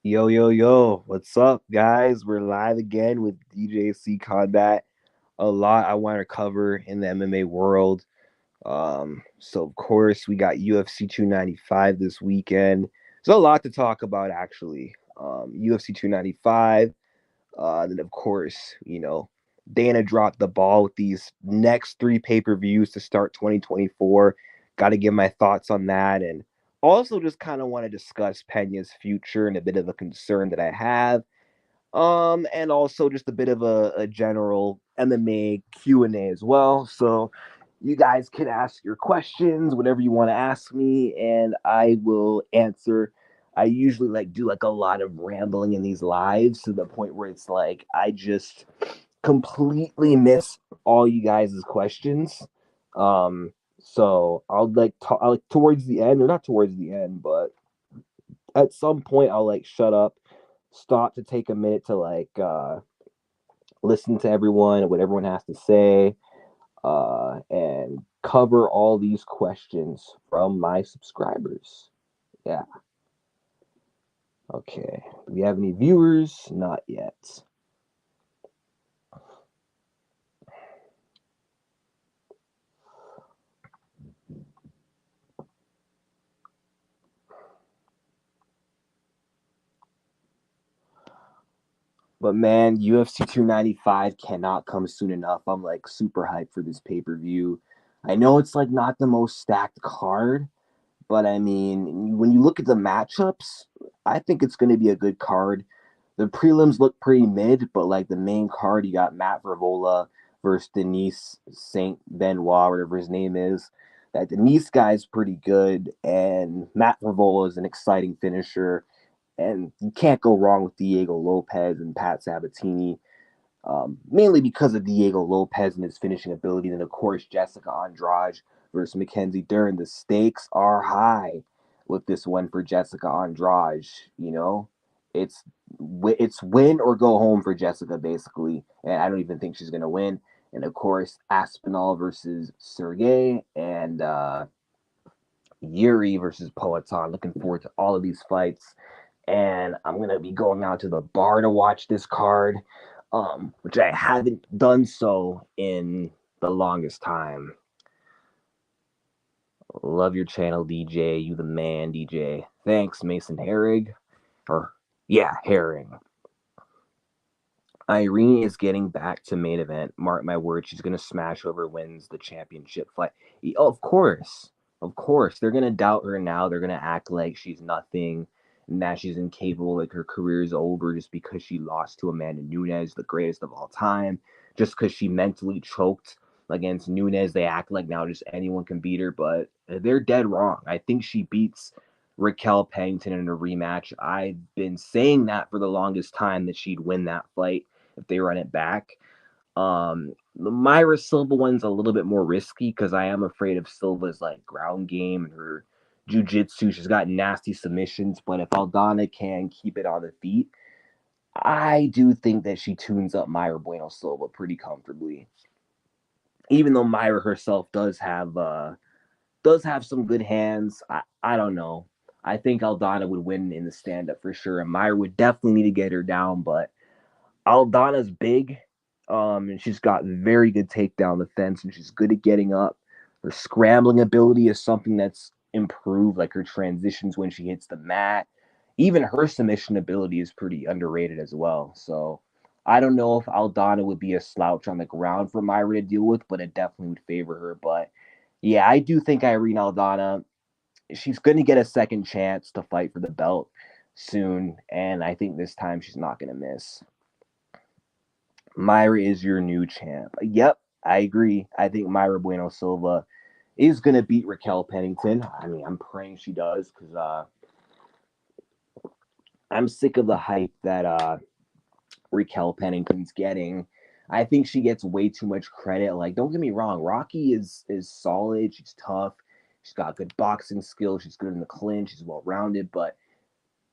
Yo, yo, yo, what's up, guys? We're live again with DJC Combat. A lot I want to cover in the MMA world. So of course we got UFC 295 this weekend. There's a lot to talk about actually. UFC 295. Then of course, Dana dropped the ball with these next three pay-per-views to start 2024. Got to give my thoughts on that, and also just kind of want to discuss Pena's future and a bit of a concern that I have. And also just a bit of a general MMA Q&A as well. So you guys can ask your questions, whatever you want to ask me, and I will answer. I usually do a lot of rambling in these lives to the point where it's like I just completely miss all you guys' questions. Um, so I'll towards the end, or not towards the end, but at some point I'll shut up, stop to take a minute to listen to everyone, what everyone has to say, and cover all these questions from my subscribers. Yeah. Okay. Do we have any viewers? Not yet. But man, UFC 295 cannot come soon enough. I'm super hyped for this pay per view. I know it's not the most stacked card, but I mean, when you look at the matchups, I think it's going to be a good card. The prelims look pretty mid, but the main card, you got Matt Vervola versus Denise Saint Benoit, whatever his name is. That Denise guy's pretty good, and Matt Vervola is an exciting finisher. And you can't go wrong with Diego Lopez and Pat Sabatini, mainly because of Diego Lopez and his finishing ability. And of course, Jessica Andrade versus Mackenzie Dern. The stakes are high with this one for Jessica Andrade. It's it's win or go home for Jessica basically, and I don't even think she's gonna win. And of course, Aspinall versus Sergey, and Yuri versus Poatan. Looking forward to all of these fights. And I'm gonna be going out to the bar to watch this card, which I haven't done so in the longest time. Love your channel, DJ. You the man, DJ. Thanks, Mason Herrig. Or yeah, Herring. Irene is getting back to main event. Mark my words, she's gonna smash whoever wins the championship fight. Oh, of course, of course, they're gonna doubt her now. They're gonna act like she's nothing, and that she's incapable, like her career is over just because she lost to Amanda Nunes, the greatest of all time. Just because she mentally choked against Nunes, they act like now just anyone can beat her, but they're dead wrong. I think she beats Raquel Pennington in a rematch. I've been saying that for the longest time that she'd win that fight if they run it back. The Myra Silva one's a little bit more risky because I am afraid of Silva's ground game and her jujitsu. She's got nasty submissions, but if Aldana can keep it on the feet, I do think that she tunes up Myra Bueno Silva pretty comfortably. Even though Myra herself does have some good hands, I don't know. I think Aldana would win in the stand up for sure, and Myra would definitely need to get her down, but Aldana's big, and she's got very good takedown defense, and she's good at getting up. Her scrambling ability is something that's improved, like her transitions when she hits the mat. Even her submission ability is pretty underrated as well. So I don't know if Aldana would be a slouch on the ground for Myra to deal with, but it definitely would favor her. But yeah, I do think Irene Aldana, she's going to get a second chance to fight for the belt soon, and I think this time she's not going to miss. Myra is your new champ. Yep, I agree. I think Myra Bueno Silva is going to beat Raquel Pennington. I mean, I'm praying she does because I'm sick of the hype that Raquel Pennington's getting. I think she gets way too much credit. Don't get me wrong, Rocky is solid. She's tough. She's got good boxing skills. She's good in the clinch. She's well rounded, but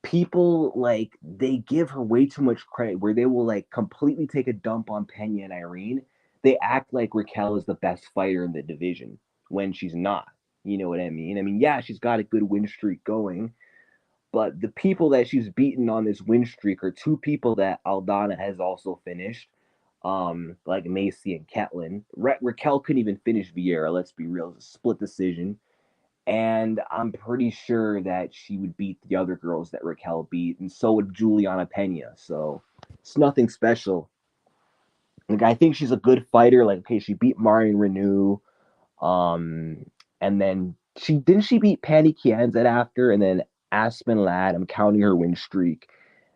people they give her way too much credit where they will completely take a dump on Pena and Irene. They act like Raquel is the best fighter in the division when she's not. You know what I mean? I mean, yeah, she's got a good win streak going, But the people that she's beaten on this win streak are two people that Aldana has also finished, like Macy and Ketlin. Raquel couldn't even finish Vieira. Let's be real, it's a split decision. And I'm pretty sure that she would beat the other girls that Raquel beat, and so would Juliana Pena. So it's nothing special. Like I think she's a good fighter. Like okay, she beat Marion Renew, and then she beat Patty Kianzet after, and then Aspen Ladd. I'm counting her win streak,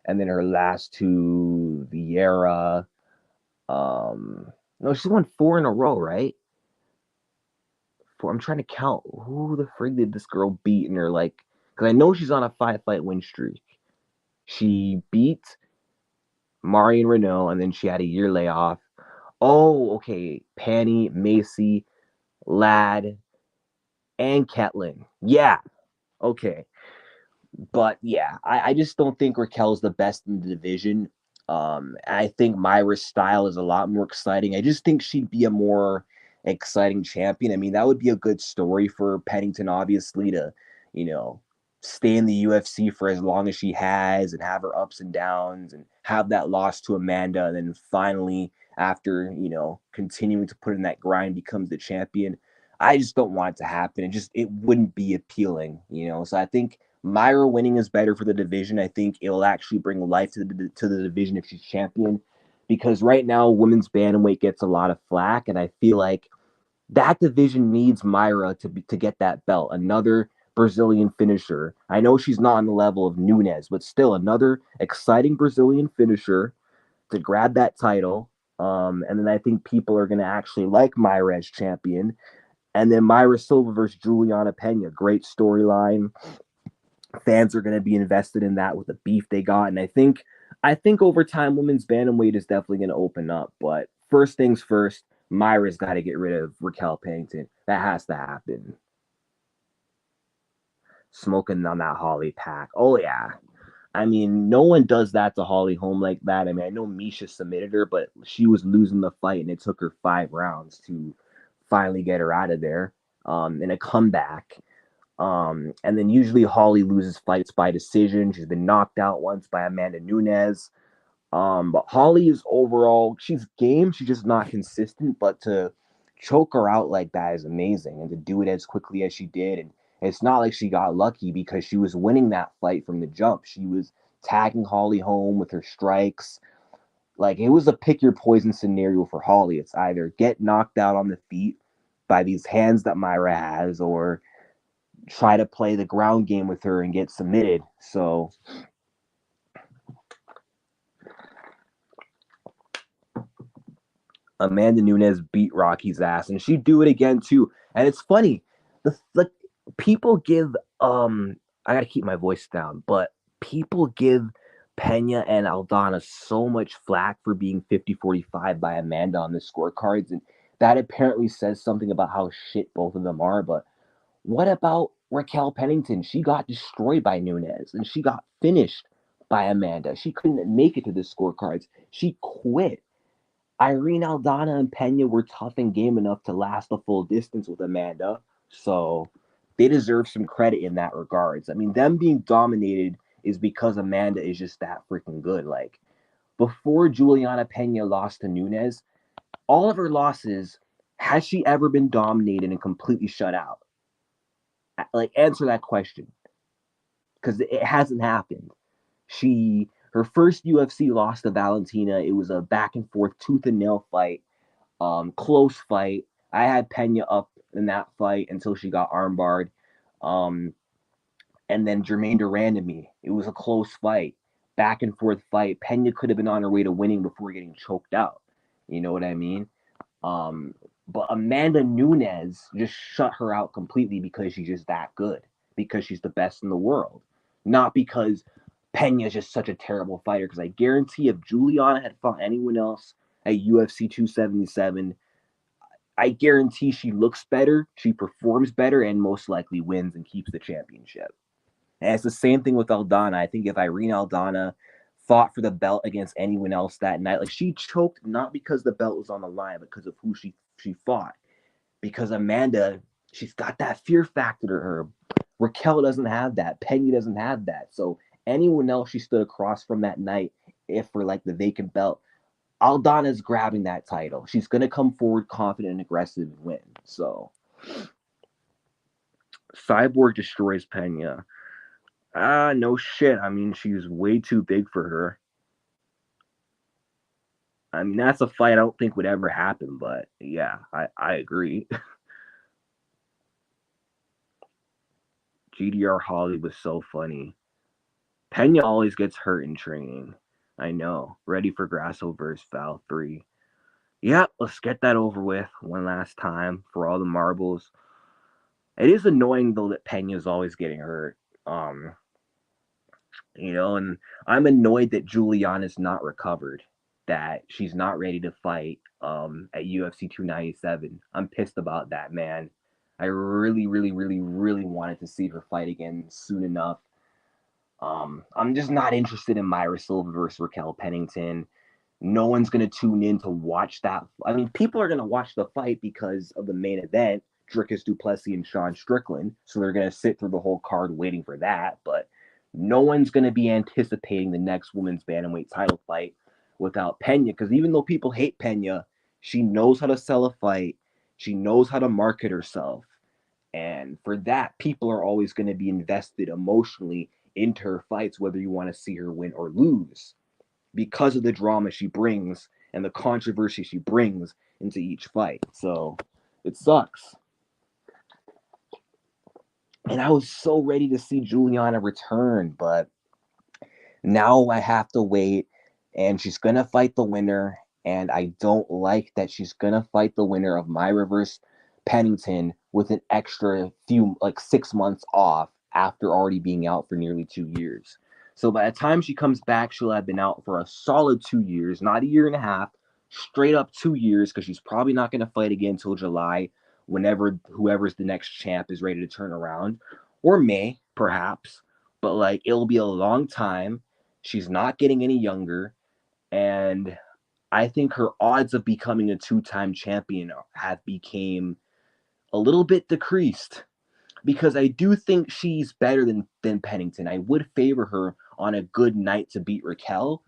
and then her last two Vieira. No, she won four in a row, right? Four. I'm trying to count who the frig did this girl beat in her like, because I know she's on a 5-fight win streak. She beat Marion Renault, and then she had a year layoff. Oh, okay. Panny, Macy, Ladd, and Ketlin. Yeah. Okay. But yeah, I just don't think Raquel's the best in the division. I think Myra's style is a lot more exciting. I just think she'd be a more exciting champion. I mean, that would be a good story for Pennington, obviously, to, you know, stay in the UFC for as long as she has and have her ups and downs and have that loss to Amanda. And then finally, after, continuing to put in that grind, becomes the champion. I just don't want it to happen. It wouldn't be appealing. So I think Myra winning is better for the division. I think it'll actually bring life to the division if she's champion, because right now women's bantamweight gets a lot of flack, and I feel like that division needs Myra to get that belt. Another Brazilian finisher. I know she's not on the level of Nunes, but still another exciting Brazilian finisher to grab that title. And then I think people are going to actually like Myra as champion. And then Myra Silva versus Juliana Pena, great storyline. Fans are going to be invested in that with the beef they got, and I think over time women's bantamweight is definitely going to open up. But first things first, Myra's got to get rid of Raquel Pennington. That has to happen. Smoking on that Holly pack. Oh yeah. I mean, no one does that to Holly Holm like that. I mean, I know Misha submitted her, but she was losing the fight, and it took her 5 rounds to finally get her out of there in a comeback. And then usually Holly loses fights by decision. She's been knocked out once by Amanda Nunes. But Holly is overall, she's game. She's just not consistent. But to choke her out like that is amazing. And to do it as quickly as she did. And it's not like she got lucky, because she was winning that fight from the jump. She was tagging Holly home with her strikes. Like it was a pick your poison scenario for Holly. It's either get knocked out on the feet by these hands that Myra has, or try to play the ground game with her and get submitted. So Amanda Nunes beat Rocky's ass, and she'd do it again too. And it's funny, the people give I gotta keep my voice down, but people give Pena and Aldana so much flack for being 50-45 by Amanda on the scorecards, and that apparently says something about how shit both of them are. But what about Raquel Pennington? She got destroyed by Nunes, and she got finished by Amanda. She couldn't make it to the scorecards. She quit. Irene Aldana and Pena were tough and game enough to last the full distance with Amanda, so they deserve some credit in that regards. I mean, them being dominated is because Amanda is just that freaking good. Like before Juliana Pena lost to Nunes, all of her losses, has she ever been dominated and completely shut out? Like answer that question, because it hasn't happened. Her first UFC loss to Valentina, it was a back and forth tooth and nail fight, close fight. I had Pena up in that fight until she got armbarred. Um, and then Jermaine Durand and me, it was a close fight, back and forth fight. Pena could have been on her way to winning before getting choked out. You know what I mean? Um, but Amanda Nunes just shut her out completely because she's just that good, because she's the best in the world, not because Pena is just such a terrible fighter. Because I guarantee if Juliana had fought anyone else at UFC 277, I guarantee she looks better, she performs better, and most likely wins and keeps the championship. And it's the same thing with Aldana. I think if Irene Aldana fought for the belt against anyone else that night, like she choked not because the belt was on the line, but because of who she fought. Because Amanda, she's got that fear factor to her. Raquel doesn't have that. Pena doesn't have that. So anyone else she stood across from that night, if for like the vacant belt, Aldana's grabbing that title. She's gonna come forward confident and aggressive and win. So Cyborg destroys Pena. No shit. I mean, she's way too big for her. I mean, that's a fight I don't think would ever happen, but yeah, I agree. GDR Holly was so funny. Pena always gets hurt in training. I know. Ready for Grasso versus Val 3. Yeah, let's get that over with one last time for all the marbles. It is annoying though that Pena's always getting hurt. And I'm annoyed that Juliana's not recovered, that she's not ready to fight at UFC 297. I'm pissed about that, man. I really, really, really, really wanted to see her fight again soon enough. I'm just not interested in Myra Silva versus Raquel Pennington. No one's going to tune in to watch that. I mean, people are going to watch the fight because of the main event, Dricus du Plessis and Sean Strickland. So they're going to sit through the whole card waiting for that. But no one's going to be anticipating the next women's bantamweight title fight without Pena. Because even though people hate Pena, she knows how to sell a fight. She knows how to market herself. And for that, people are always going to be invested emotionally into her fights, whether you want to see her win or lose, because of the drama she brings and the controversy she brings into each fight. So it sucks. And I was so ready to see Juliana return, but now I have to wait, and she's going to fight the winner. And I don't like that she's going to fight the winner of Myra versus Pennington with an extra few, like 6 months off after already being out for nearly 2 years. So by the time she comes back, she'll have been out for a solid 2 years, not a year and a half, straight up 2 years, because she's probably not going to fight again until July, whenever whoever's the next champ is ready to turn around, or May, perhaps. But like, it'll be a long time. She's not getting any younger. And I think her odds of becoming a two-time champion have become a little bit decreased, because I do think she's better than Pennington. I would favor her on a good night to beat Raquel.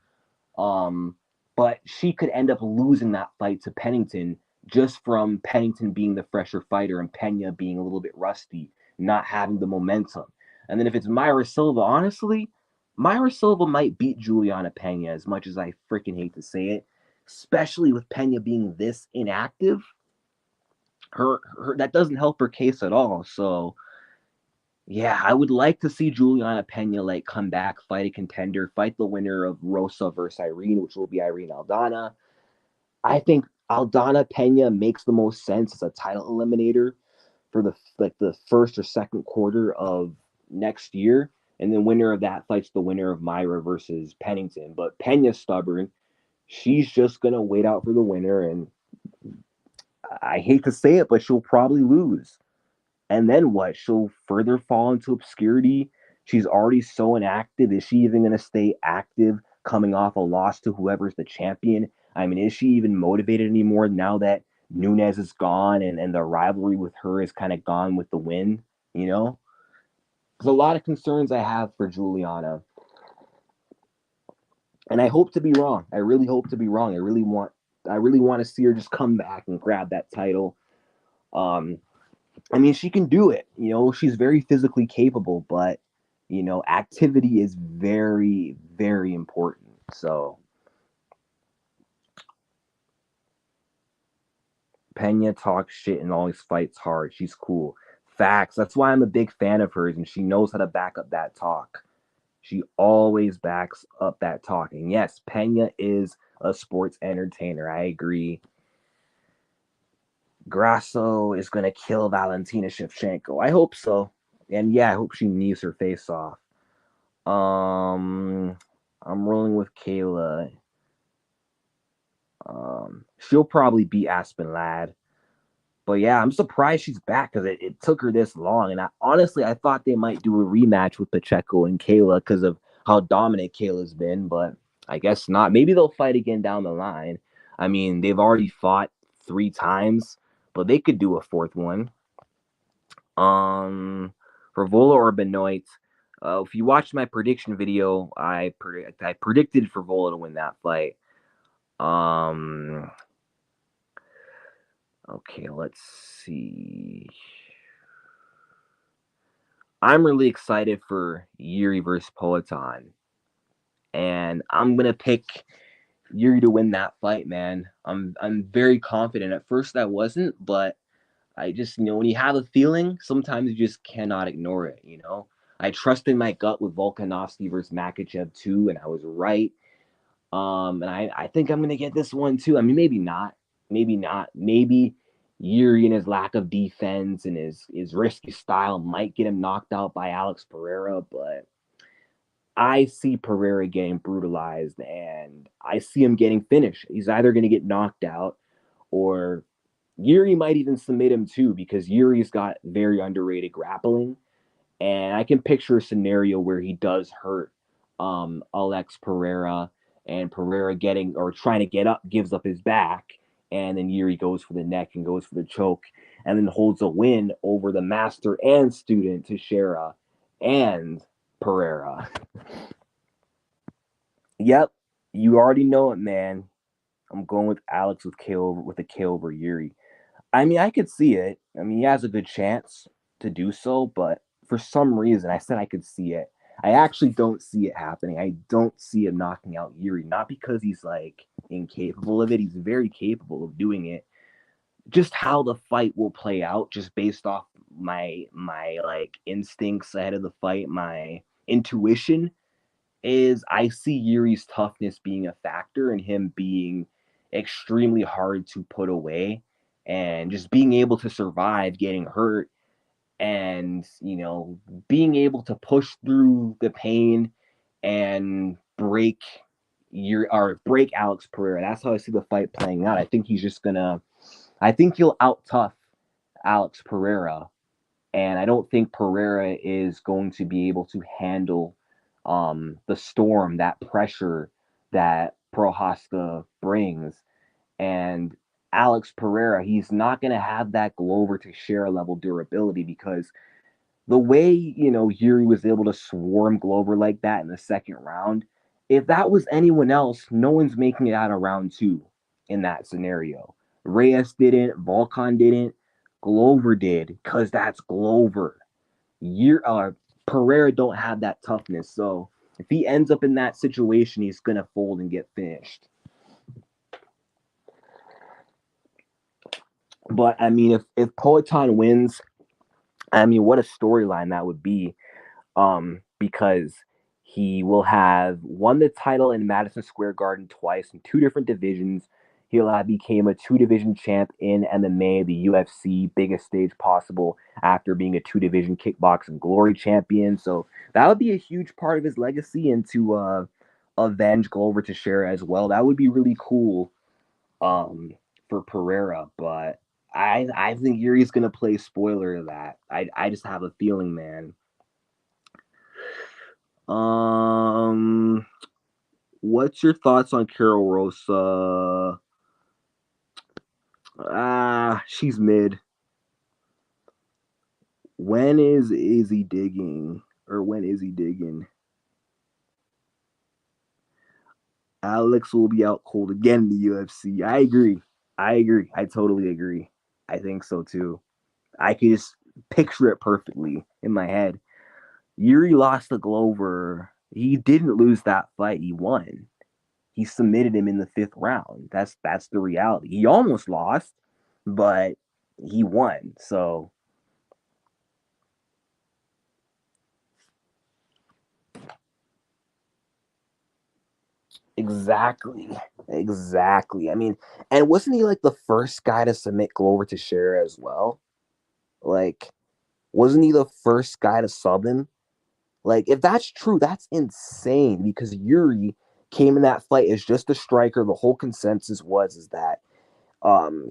But she could end up losing that fight to Pennington just from Pennington being the fresher fighter and Pena being a little bit rusty, not having the momentum. And then if it's Myra Silva, honestly, Myra Silva might beat Juliana Pena, as much as I freaking hate to say it, especially with Pena being this inactive. Her that doesn't help her case at all. So yeah, I would like to see Juliana Pena like come back, fight a contender, fight the winner of Rosa versus Irene, which will be Irene Aldana. I think Aldana Pena makes the most sense as a title eliminator for the first or second quarter of next year, and then winner of that fights the winner of Myra versus Pennington. But Pena's stubborn; she's just gonna wait out for the winner, and I hate to say it, but she'll probably lose. And then what? She'll further fall into obscurity. She's already so inactive. Is she even gonna stay active coming off a loss to whoever's the champion? I mean, is she even motivated anymore now that Nunes is gone and the rivalry with her is kind of gone with the win? There's a lot of concerns I have for Juliana. And I hope to be wrong. I really hope to be wrong. I really want to see her just come back and grab that title. I mean, she can do it. She's very physically capable, but activity is very, very important. So Pena talks shit and always fights hard. She's cool. Facts. That's why I'm a big fan of hers, and she knows how to back up that talk. She always backs up that talk. And yes, Pena is a sports entertainer. I agree. Grasso is going to kill Valentina Shevchenko. I hope so. And yeah, I hope she knees her face off. I'm rolling with Kayla. She'll probably beat Aspen Ladd. But yeah, I'm surprised she's back because it took her this long. And I thought they might do a rematch with Pacheco and Kayla because of how dominant Kayla's been, but I guess not. Maybe they'll fight again down the line. I mean, they've already fought 3 times, but they could do a fourth one. For Frevola or Benoit. If you watched my prediction video, I predicted Frevola to win that fight. Okay, let's see. I'm really excited for Yuri versus Poatan, and I'm gonna pick Yuri to win that fight, man. I'm very confident. At first, I wasn't, but I just, when you have a feeling, sometimes you just cannot ignore it. I trusted my gut with Volkanovski versus Makachev too, and I was right. And I think I'm gonna get this one too. I mean, maybe not, maybe not, maybe Yuri and his lack of defense and his risky style might get him knocked out by Alex Pereira, but I see Pereira getting brutalized, and I see him getting finished. He's either gonna get knocked out, or Yuri might even submit him too, because Yuri's got very underrated grappling. And I can picture a scenario where he does hurt Alex Pereira, and Pereira getting or trying to get up, gives up his back, and then Yuri goes for the neck and goes for the choke, and then holds a win over the master and student Teixeira and Pereira. Yep, you already know it, man. I'm going with Alex with a KO over Yuri. I mean, I could see it. I mean, he has a good chance to do so, but for some reason, I said I could see it. I actually don't see it happening. I don't see him knocking out Yuri, not because he's like incapable of it. He's very capable of doing it. Just how the fight will play out, just based off my like instincts ahead of the fight, my intuition is I see Yuri's toughness being a factor and him being extremely hard to put away and just being able to survive getting hurt and being able to push through the pain and break Alex Pereira. That's how I see the fight playing out. I think he'll out tough Alex Pereira, and I don't think Pereira is going to be able to handle the storm, that pressure that Prohaska brings. And Alex Pereira, he's not going to have that Glover Teixeira level durability, because the way, Yuri was able to swarm Glover like that in the second round, if that was anyone else, no one's making it out of round two in that scenario. Reyes didn't, Volkan didn't, Glover did, because that's Glover. Pereira don't have that toughness. So if he ends up in that situation, he's gonna fold and get finished. But I mean, if Poatan wins, I mean, what a storyline that would be. Because he will have won the title in Madison Square Garden twice in two different divisions. He'll have became a two-division champ in MMA, the UFC, biggest stage possible, after being a two-division kickboxing glory champion. So that would be a huge part of his legacy, and to avenge Glover Teixeira as well. That would be really cool for Pereira. But I think Yuri's gonna play spoiler of that. I just have a feeling, man. What's your thoughts on Carol Rosa? She's mid. When is Izzy digging? Or when is he digging? Alex will be out cold again in the UFC. I agree. I totally agree. I think so too. I can just picture it perfectly in my head. Yuri lost to Glover. He didn't lose that fight. He won. He submitted him in the fifth round. That's the reality. He almost lost, but he won. So exactly. I mean, and wasn't he like the first guy to submit Glover to Teixeira as well? Like, wasn't he the first guy to sub him? Like, if that's true, that's insane, because Yuri came in that fight as just a striker. The whole consensus was is that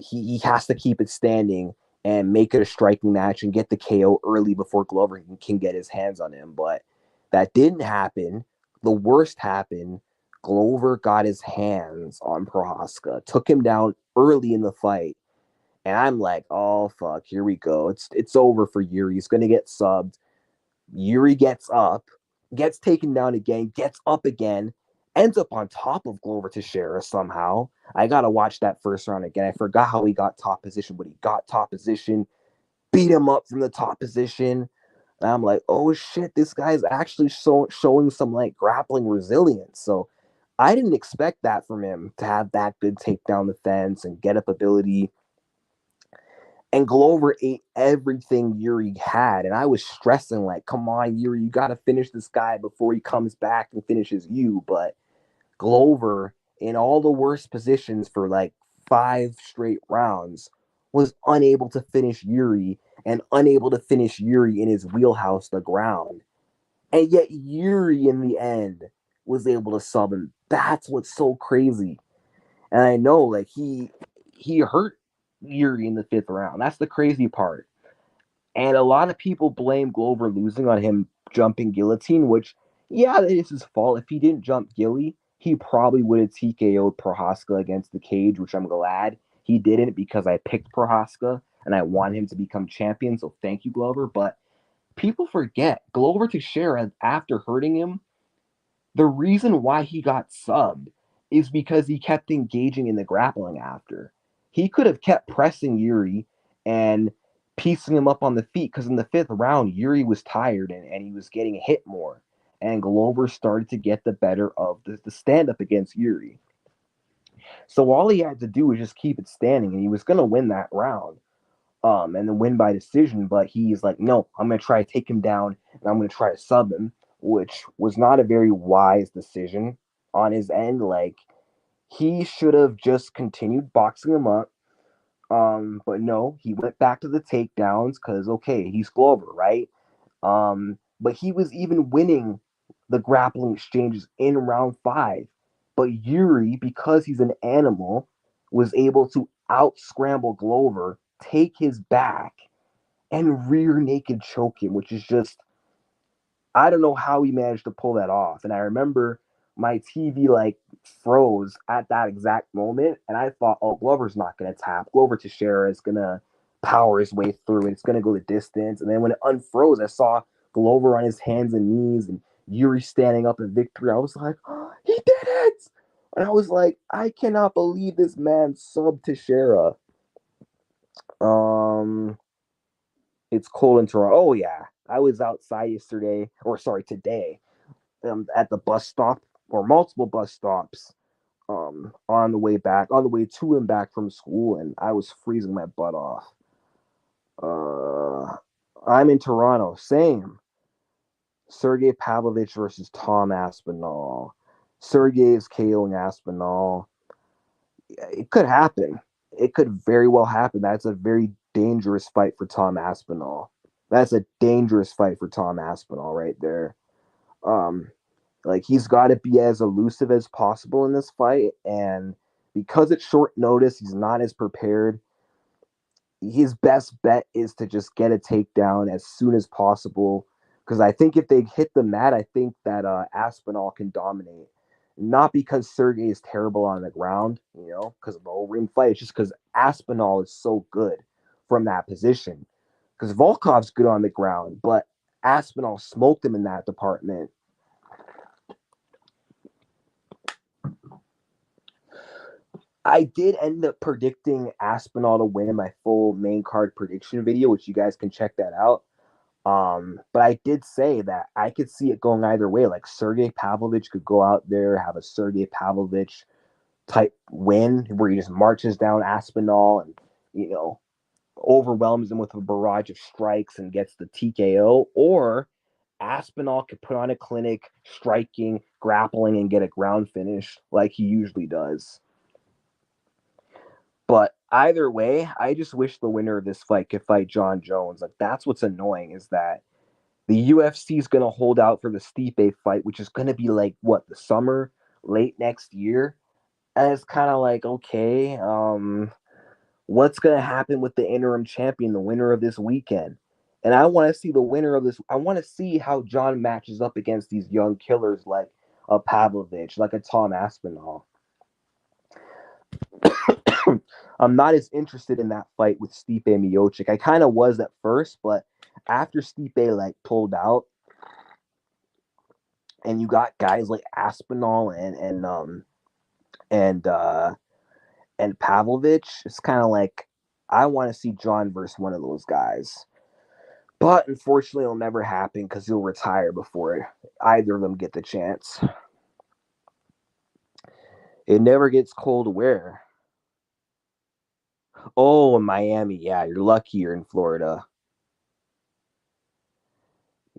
he has to keep it standing and make it a striking match and get the KO early before Glover can get his hands on him. But that didn't happen. The worst happened. Glover got his hands on Prohaska, took him down early in the fight. And I'm like, oh fuck, here we go. It's over for Yuri. He's gonna get subbed. Yuri gets up, gets taken down again, gets up again, ends up on top of Glover Teixeira somehow. I gotta watch that first round again. I forgot how he got top position, but he got top position, beat him up from the top position. And I'm like, oh shit, this guy's actually showing some like grappling resilience. So I didn't expect that from him to have that good takedown defense and get up ability. And Glover ate everything Yuri had. And I was stressing, like, come on, Yuri, you got to finish this guy before he comes back and finishes you. But Glover, in all the worst positions for like 5 straight rounds, was unable to finish Yuri and unable to finish Yuri in his wheelhouse, the ground. And yet Yuri, in the end, was able to sub him. That's what's so crazy. And I know, like, he hurt Yuri in the 5th round. That's the crazy part. And a lot of people blame Glover losing on him jumping guillotine, which, yeah, it is his fault. If he didn't jump Gilly, he probably would have TKO'd Prohaska against the cage, which I'm glad he didn't because I picked Prohaska and I want him to become champion. So thank you, Glover. But people forget Glover Teixeira, after hurting him, the reason why he got subbed is because he kept engaging in the grappling after. He could have kept pressing Yuri and piecing him up on the feet because in the 5th round, Yuri was tired and he was getting hit more. And Glover started to get the better of the stand up against Yuri. So all he had to do was just keep it standing, and he was going to win that round. And then win by decision. But he's like, no, I'm going to try to take him down and I'm going to try to sub him, which was not a very wise decision on his end. Like, he should have just continued boxing him up. But no, he went back to the takedowns because, okay, he's Glover, right? But he was even winning the grappling exchanges in round 5. But Yuri, because he's an animal, was able to out scramble Glover, take his back, and rear naked choke him, which is just, I don't know how he managed to pull that off. And I remember my TV like froze at that exact moment, and I thought, oh, Glover's not gonna tap. Glover Teixeira is gonna power his way through, and it's gonna go the distance. And then when it unfroze, I saw Glover on his hands and knees, and Yuri standing up in victory. I was like, oh, he did it! And I was like, I cannot believe this man subbed Teixeira. Um, it's cold in Toronto. Oh yeah, I was outside yesterday, or sorry, today, at the bus stop or multiple bus stops, on the way back, on the way to and back from school, and I was freezing my butt off. Uh, I'm in Toronto. Same. Sergey Pavlovich versus Tom Aspinall. Sergey is KOing Aspinall. It could happen. It could very well happen. That's a very dangerous fight for Tom Aspinall. That's a dangerous fight for Tom Aspinall right there. Um, like, he's got to be as elusive as possible in this fight, and because it's short notice, he's not as prepared. His best bet is to just get a takedown as soon as possible. Because I think if they hit the mat, I think that Aspinall can dominate. Not because Sergey is terrible on the ground, because of the whole ring fight. It's just because Aspinall is so good from that position. Because Volkov's good on the ground, but Aspinall smoked him in that department. I did end up predicting Aspinall to win in my full main card prediction video, which you guys can check that out. But I did say that I could see it going either way. Like, Sergey Pavlovich could go out there, have a Sergey Pavlovich type win where he just marches down Aspinall and, overwhelms him with a barrage of strikes and gets the TKO. Or Aspinall could put on a clinic, striking, grappling, and get a ground finish like he usually does. But either way, I just wish the winner of this fight could fight John Jones. Like, that's what's annoying, is that the UFC is going to hold out for the Stipe fight, which is going to be like, what, the summer, late next year? And it's kind of like, okay, what's going to happen with the interim champion, the winner of this weekend? And I want to see the winner of this. I want to see how John matches up against these young killers like a Pavlovich, like a Tom Aspinall. I'm not as interested in that fight with Stipe Miocic. I kind of was at first, but after Stipe like pulled out, and you got guys like Aspinall and and Pavlovich. It's kind of like I want to see John versus one of those guys. But unfortunately, it'll never happen because he'll retire before either of them get the chance. It never gets cold where? Oh, in Miami. Yeah, you're lucky you're in Florida.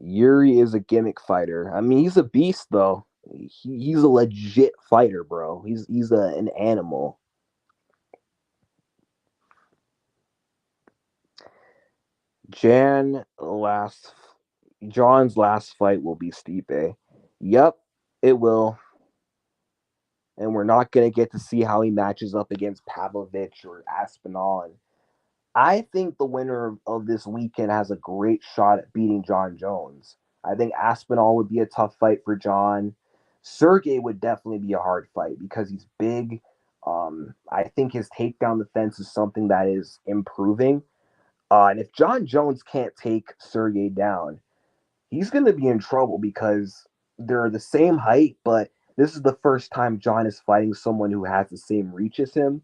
Yuri is a gimmick fighter. I mean, he's a beast though. He's a legit fighter, bro. An animal. Jan last John's last fight will be Stipe. Yep, it will. And we're not gonna get to see how he matches up against Pavlovich or Aspinall. And I think the winner of this weekend has a great shot at beating John Jones. I think Aspinall would be a tough fight for John. Sergey would definitely be a hard fight because he's big. I think his takedown defense is something that is improving. And if John Jones can't take Sergey down, he's going to be in trouble because they're the same height, but this is the first time John is fighting someone who has the same reach as him.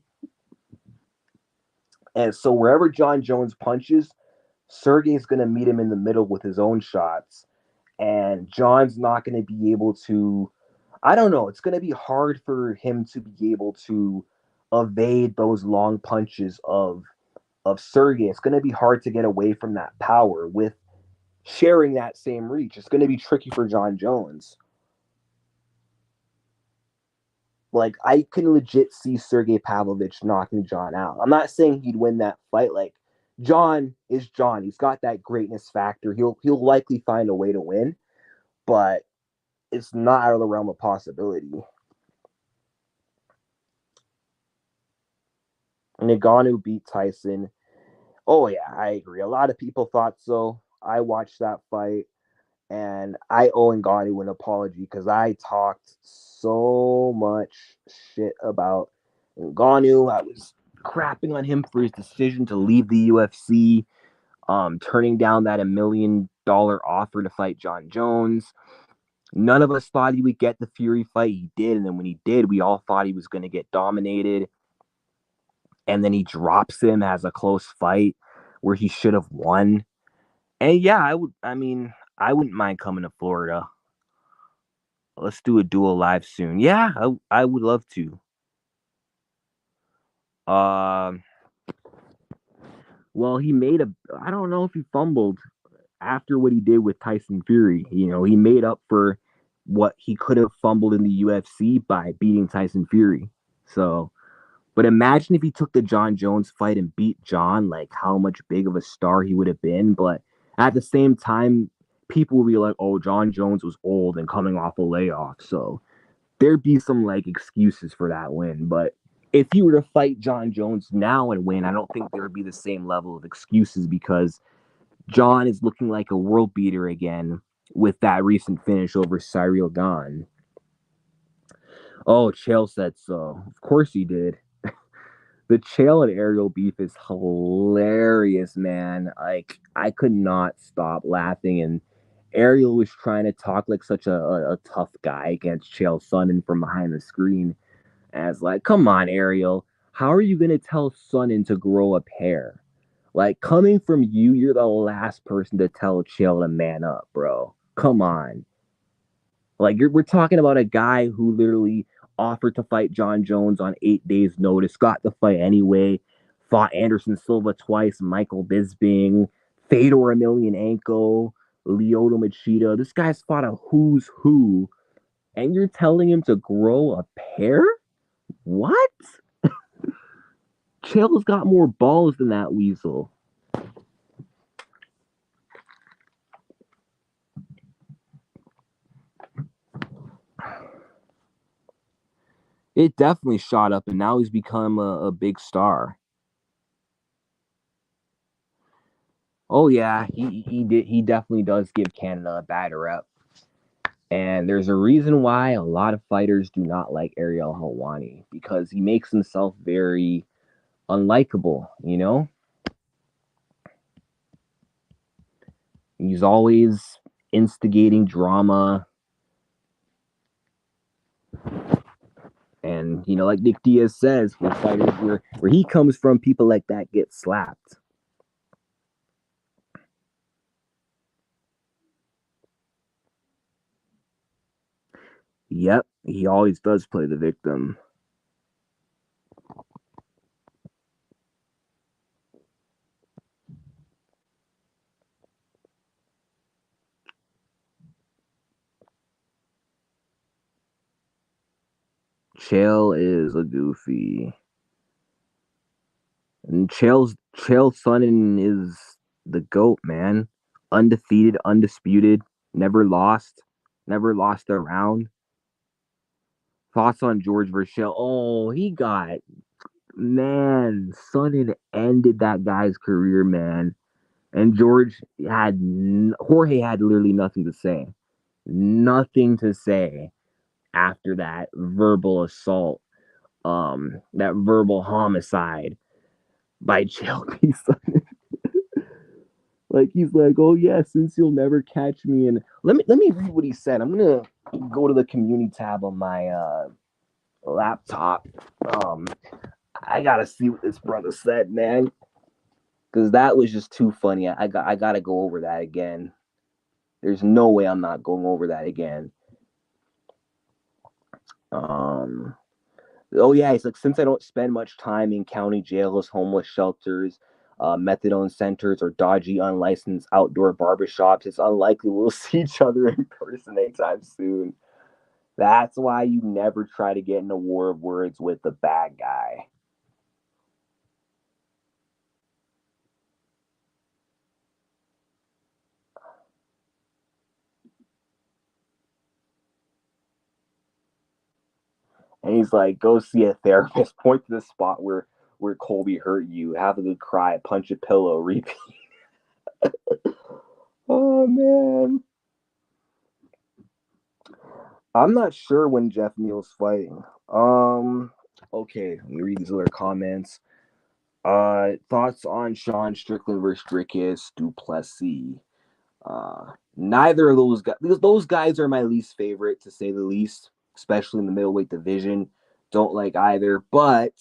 And so wherever John Jones punches, Sergey's going to meet him in the middle with his own shots. And John's not going to be able to, I don't know, it's going to be hard for him to be able to evade those long punches of Sergey. It's going to be hard to get away from that power with sharing that same reach. It's going to be tricky for John Jones. Like, I can legit see Sergey Pavlovich knocking John out. I'm not saying he'd win that fight. Like, John is John. He's got that greatness factor. He'll likely find a way to win, but it's not out of the realm of possibility. Ngannou beat Tyson. Oh yeah, I agree. A lot of people thought so. I watched that fight, and I owe Ngannou an apology because I talked so much shit about Ngannou. I was crapping on him for his decision to leave the UFC, turning down that $1 million offer to fight John Jones. None of us thought he would get the Fury fight. He did, and then when he did, we all thought he was going to get dominated. And then he drops him as a close fight where he should have won. And yeah, I wouldn't mind coming to Florida. Let's do a duel live soon. Yeah, I would love to. Um, well, I don't know if he fumbled after what he did with Tyson Fury. You know, he made up for what he could have fumbled in the UFC by beating Tyson Fury. So, but imagine if he took the John Jones fight and beat John, like how much big of a star he would have been. But at the same time, people would be like, oh, John Jones was old and coming off a layoff. So there'd be some like excuses for that win. But if he were to fight John Jones now and win, I don't think there would be the same level of excuses because John is looking like a world beater again with that recent finish over Cyril Gane. Oh, Chael said so. Of course he did. The Chael and Ariel beef is hilarious, man. Like, I could not stop laughing. And Ariel was trying to talk like such a tough guy against Chael Sonnen from behind the screen. As like, come on, Ariel. How are you gonna tell Sonnen to grow a pair? Like, coming from you, you're the last person to tell Chael to man up, bro. Come on. Like we're talking about a guy who literally offered to fight John Jones on 8 days' notice, got the fight anyway, fought Anderson Silva twice, Michael Bisping, Fedor Emelianenko, Lyoto Machida. This guy's fought a who's who, and you're telling him to grow a pair? What? Chael's got more balls than that weasel. It definitely shot up, and now he's become a big star. Oh yeah, he definitely does give Canada a bad rep. And there's a reason why a lot of fighters do not like Ariel Helwani because he makes himself very unlikable, you know? He's always instigating drama. And like Nick Diaz says, where fighters where he comes from, people like that get slapped. Yep, he always does play the victim. Chael is a goofy. And Chael Sonnen is the GOAT, man. Undefeated, undisputed, never lost a round. Thoughts on George Vershell? Oh, he got man, Sonnen ended that guy's career, man. And Jorge had literally nothing to say. Nothing to say after that verbal assault, that verbal homicide by Shelby. Like he's like, oh yeah, since you'll never catch me. And let me read what he said. I'm gonna go to the community tab on my laptop. Um, I gotta see what this brother said, man, because that was just too funny. I gotta go over that again. There's no way I'm not going over that again. Um, oh yeah, he's like, since I don't spend much time in county jails, homeless shelters, methadone centers, or dodgy unlicensed outdoor barbershops, it's unlikely we'll see each other in person anytime soon. That's why you never try to get in a war of words with the bad guy. And he's like, go see a therapist, point to the spot where Colby hurt you, have a good cry, punch a pillow, repeat. Oh man. I'm not sure when Jeff Neal's fighting. Okay, let me read these other comments. Thoughts on Sean Strickland versus Dricus Duplessis. Neither of those guys. Those guys are my least favorite, to say the least, especially in the middleweight division. Don't like either, but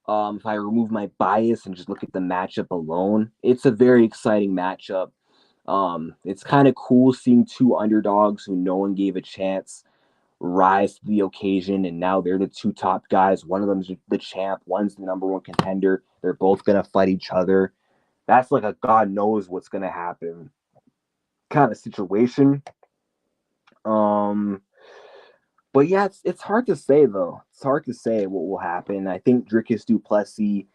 if I remove my bias and just look at the matchup alone, it's a very exciting matchup. It's kind of cool seeing two underdogs who no one gave a chance rise to the occasion, and now they're the two top guys. One of them's the champ, one's the number one contender. They're both gonna fight each other. That's like a God knows what's gonna happen kind of situation. Um, but yeah, it's hard to say though. It's hard to say what will happen. I think Dricus Duplessis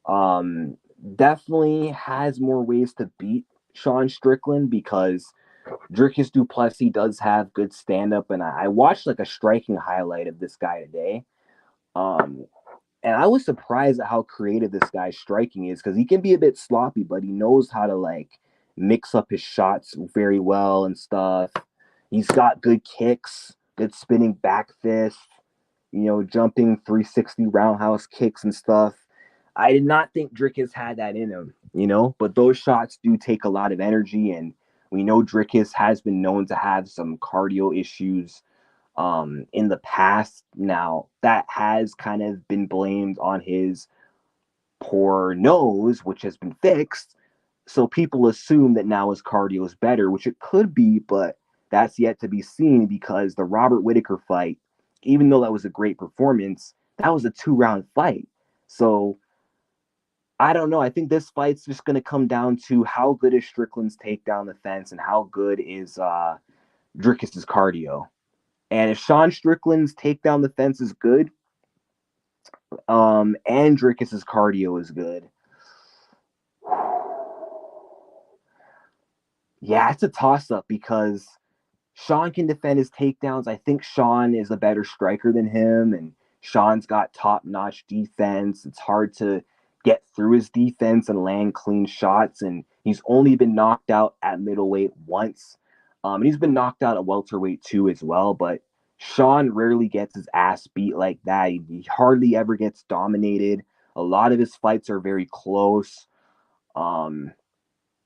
um definitely has more ways to beat Sean Strickland because Dricus Duplessis does have good stand up, and I watched like a striking highlight of this guy today. Um, and I was surprised at how creative this guy's striking is because he can be a bit sloppy, but he knows how to like mix up his shots very well and stuff. He's got good kicks, good spinning back fist, jumping 360 roundhouse kicks and stuff. I did not think Dricus had that in him, but those shots do take a lot of energy, and we know Dricus has been known to have some cardio issues in the past. Now, that has kind of been blamed on his poor nose, which has been fixed. So people assume that now his cardio is better, which it could be, but that's yet to be seen because the Robert Whitaker fight, even though that was a great performance, that was a 2-round fight. So I don't know. I think this fight's just going to come down to how good is Strickland's takedown defense and how good is Dricus's cardio. And if Sean Strickland's takedown defense is good, and Dricus's cardio is good, yeah, it's a toss up because Sean can defend his takedowns. I think Sean is a better striker than him, and Sean's got top notch defense. It's hard to get through his defense and land clean shots, and he's only been knocked out at middleweight once. And he's been knocked out at welterweight too as well, but Sean rarely gets his ass beat like that. He hardly ever gets dominated. A lot of his fights are very close. Um,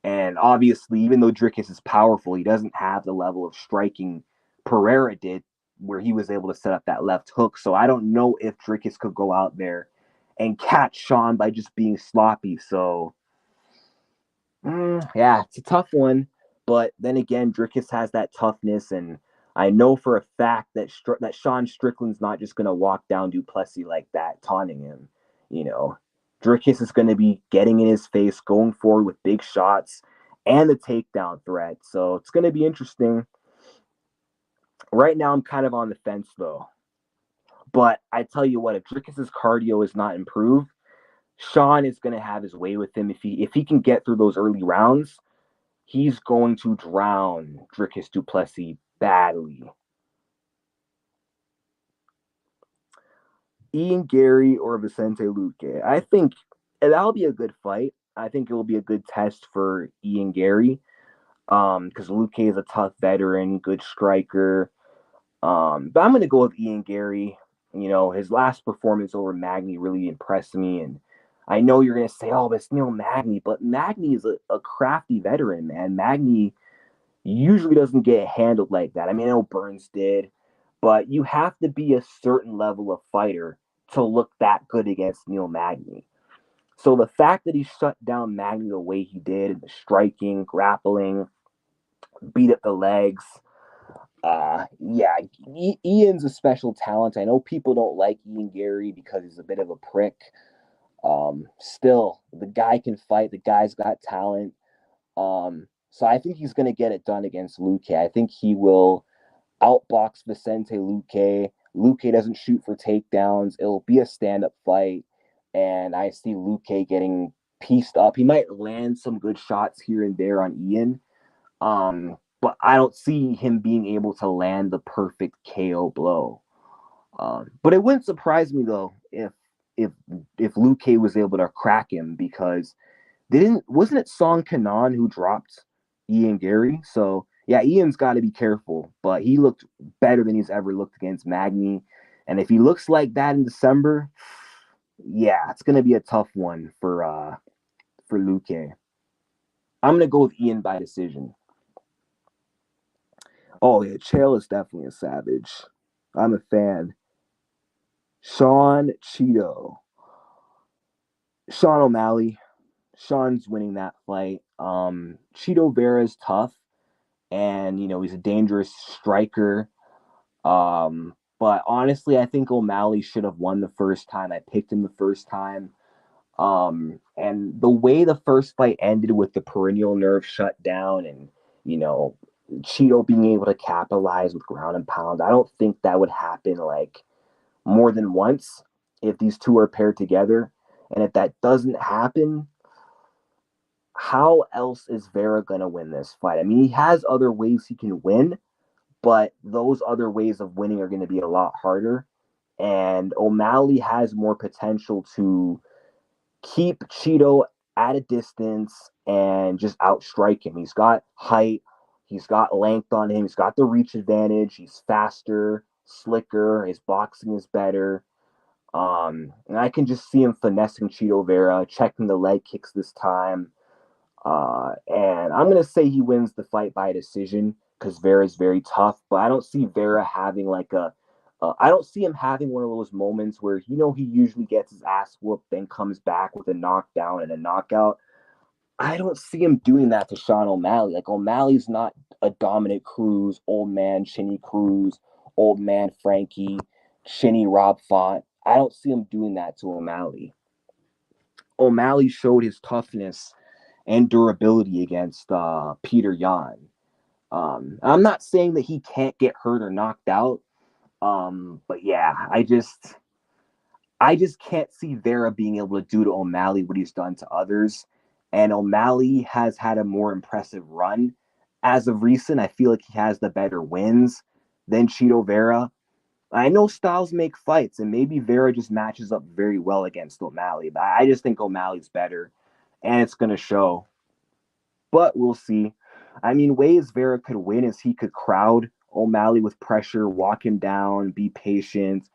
and obviously, even though Dricus is powerful, he doesn't have the level of striking Pereira did where he was able to set up that left hook. So I don't know if Dricus could go out there and catch Sean by just being sloppy. So yeah, it's a tough one. But then again, Dricus has that toughness, and I know for a fact that that Sean Strickland's not just going to walk down Duplessis like that, taunting him. You know, Dricus is going to be getting in his face, going forward with big shots and the takedown threat. So it's going to be interesting. Right now, I'm kind of on the fence though. But I tell you what, if Dricus's cardio is not improved, Sean is going to have his way with him. If he can get through those early rounds, he's going to drown Dricus Duplessis badly. Ian Gary or Vicente Luque? I think that'll be a good fight. I think it will be a good test for Ian Gary because Luque is a tough veteran, good striker. But I'm going to go with Ian Gary. You know, his last performance over Magny really impressed me. And I know you're going to say, oh, but it's Neil Magny. But Magny is a crafty veteran, man. Magny usually doesn't get handled like that. I mean, I know Burns did, but you have to be a certain level of fighter to look that good against Neil Magny. So the fact that he shut down Magny the way he did, the striking, grappling, beat up the legs, yeah, Ian's a special talent. I know people don't like Ian Gary because he's a bit of a prick. Still, the guy can fight. The guy's got talent. So I think he's going to get it done against Luque. I think he will outbox Vicente Luque. Luque doesn't shoot for takedowns. It'll be a stand-up fight, and I see Luque getting pieced up. He might land some good shots here and there on Ian, but I don't see him being able to land the perfect KO blow. But it wouldn't surprise me though if if Luque was able to crack him because wasn't it Song Kanan who dropped Ian Gary? So yeah, Ian's got to be careful, but he looked better than he's ever looked against Magny. And if he looks like that in December, yeah, it's gonna be a tough one for Luque. I'm gonna go with Ian by decision. Oh yeah, Chael is definitely a savage. I'm a fan. Sean Cheeto. Sean O'Malley. Sean's winning that fight. Cheeto Vera is tough, and he's a dangerous striker. But honestly, I think O'Malley should have won the first time. I picked him the first time. And the way the first fight ended with the perennial nerve shut down and, Cheeto being able to capitalize with ground and pound, I don't think that would happen like more than once if these two are paired together. And if that doesn't happen, how else is Vera going to win this fight? I mean, he has other ways he can win, but those other ways of winning are going to be a lot harder. And O'Malley has more potential to keep Cheeto at a distance and just outstrike him. He's got height, he's got length on him, he's got the reach advantage, he's faster, slicker, his boxing is better. And I can just see him finessing Cheeto Vera, checking the leg kicks this time. And I'm going to say he wins the fight by decision because Vera is very tough, but I don't see Vera having I don't see him having one of those moments where, he usually gets his ass whooped, then comes back with a knockdown and a knockout. I don't see him doing that to Sean O'Malley. Like, O'Malley's not a Dominic Cruz, old man Chinny Cruz, old man Frankie, Chinny Rob Font. I don't see him doing that to O'Malley. O'Malley showed his toughness and durability against Peter Yan. I'm not saying that he can't get hurt or knocked out, but yeah, I just can't see Vera being able to do to O'Malley what he's done to others. And O'Malley has had a more impressive run as of recent. I feel like he has the better wins than Cheeto Vera. I know styles make fights, and maybe Vera just matches up very well against O'Malley, but I just think O'Malley's better, and it's going to show. But we'll see. I mean, ways Vera could win is he could crowd O'Malley with pressure, walk him down, be patient.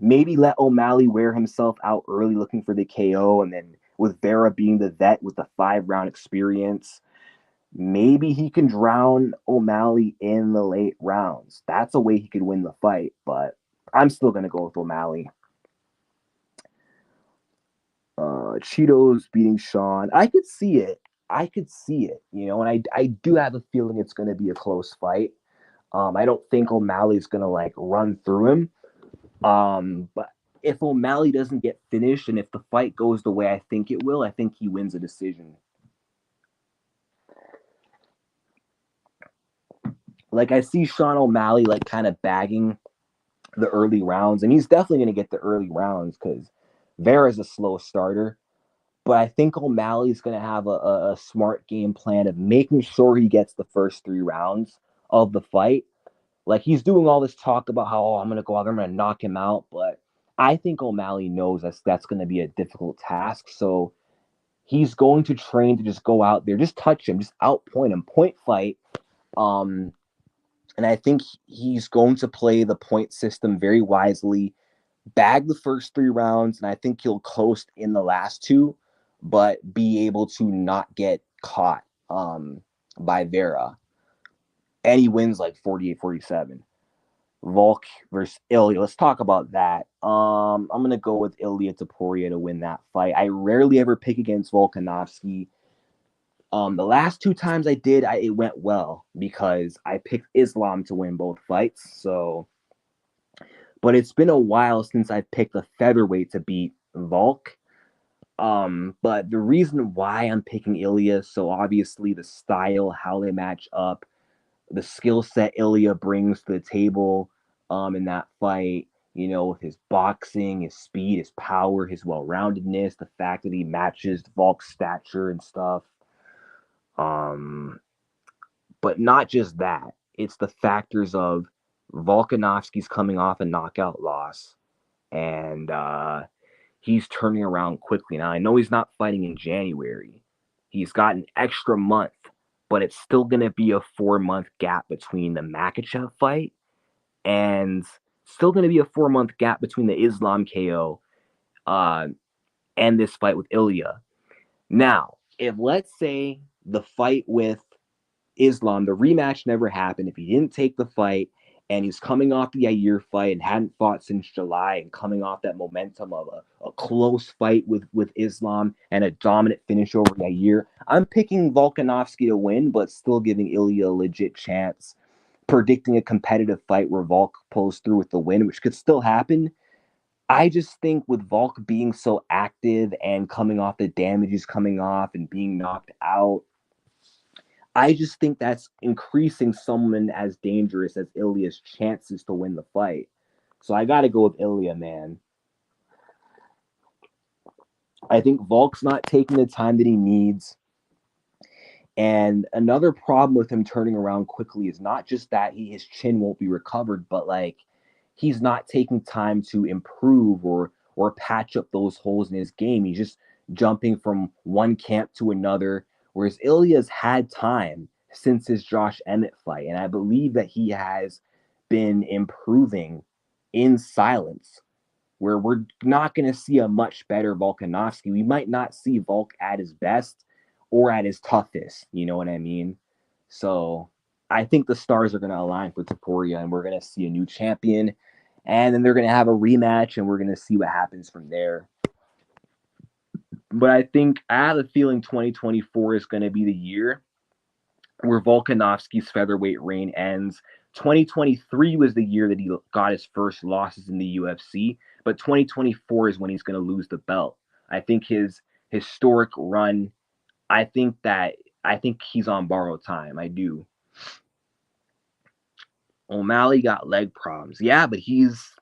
Maybe let O'Malley wear himself out early looking for the KO, and then with Vera being the vet with the 5-round experience, Maybe he can drown O'Malley in the late rounds. That's a way he could win the fight, but I'm still going to go with O'Malley. Cheetos beating Sean. I could see it. I could see it, and I do have a feeling it's going to be a close fight. I don't think O'Malley's going to like run through him. But if O'Malley doesn't get finished and if the fight goes the way I think it will, I think he wins a decision. Like I see Sean O'Malley like kind of bagging the early rounds, and he's definitely going to get the early rounds because Vera's a slow starter. But I think O'Malley's going to have a smart game plan of making sure he gets the first 3 rounds of the fight. Like he's doing all this talk about how I'm going to go out, I'm going to knock him out, but I think O'Malley knows that's going to be a difficult task. So he's going to train to just go out there, just touch him, just outpoint him, point fight. Um, and I think he's going to play the point system very wisely, bag the first 3 rounds, and I think he'll coast in the last 2, but be able to not get caught by Vera. And he wins like 48-47. Volk versus Ilya. Let's talk about that. I'm gonna go with Ilya Topuria to win that fight. I rarely ever pick against Volkanovski. The last 2 times I did, it went well because I picked Islam to win both fights. So, but it's been a while since I picked a featherweight to beat Volk. But the reason why I'm picking Ilya, so obviously the style, how they match up, the skill set Ilya brings to the table, in that fight. With his boxing, his speed, his power, his well-roundedness, the fact that he matches Volk's stature and stuff. Um, but not just that. It's the factors of Volkanovski's coming off a knockout loss, and he's turning around quickly. Now, I know he's not fighting in January. He's got an extra month, but it's still going to be a 4-month gap between the Makachev fight and still going to be a 4-month gap between the Islam KO uh, and this fight with Ilya. Now, if let's say the fight with Islam, the rematch never happened, if he didn't take the fight and he's coming off the Yair fight and hadn't fought since July and coming off that momentum of a close fight with Islam and a dominant finish over Yair, I'm picking Volkanovski to win, but still giving Ilya a legit chance, predicting a competitive fight where Volk pulls through with the win, which could still happen. I just think with Volk being so active and coming off the damage he's coming off and being knocked out, I just think that's increasing someone as dangerous as Ilya's chances to win the fight. So I got to go with Ilya, man. I think Volk's not taking the time that he needs. And another problem with him turning around quickly is not just that his chin won't be recovered, but like he's not taking time to improve or patch up those holes in his game. He's just jumping from one camp to another. Whereas Ilya's had time since his Josh Emmett fight, and I believe that he has been improving in silence. Where we're not going to see a much better Volkanovski. We might not see Volk at his best or at his toughest. You know what I mean? So I think the stars are going to align for Topuria, and we're going to see a new champion. And then they're going to have a rematch, and we're going to see what happens from there. But I think I have a feeling 2024 is going to be the year where Volkanovski's featherweight reign ends. 2023 was the year that he got his first losses in the UFC, but 2024 is when he's going to lose the belt. I think his historic run, I think he's on borrowed time. I do. O'Malley got leg problems. Yeah, but he's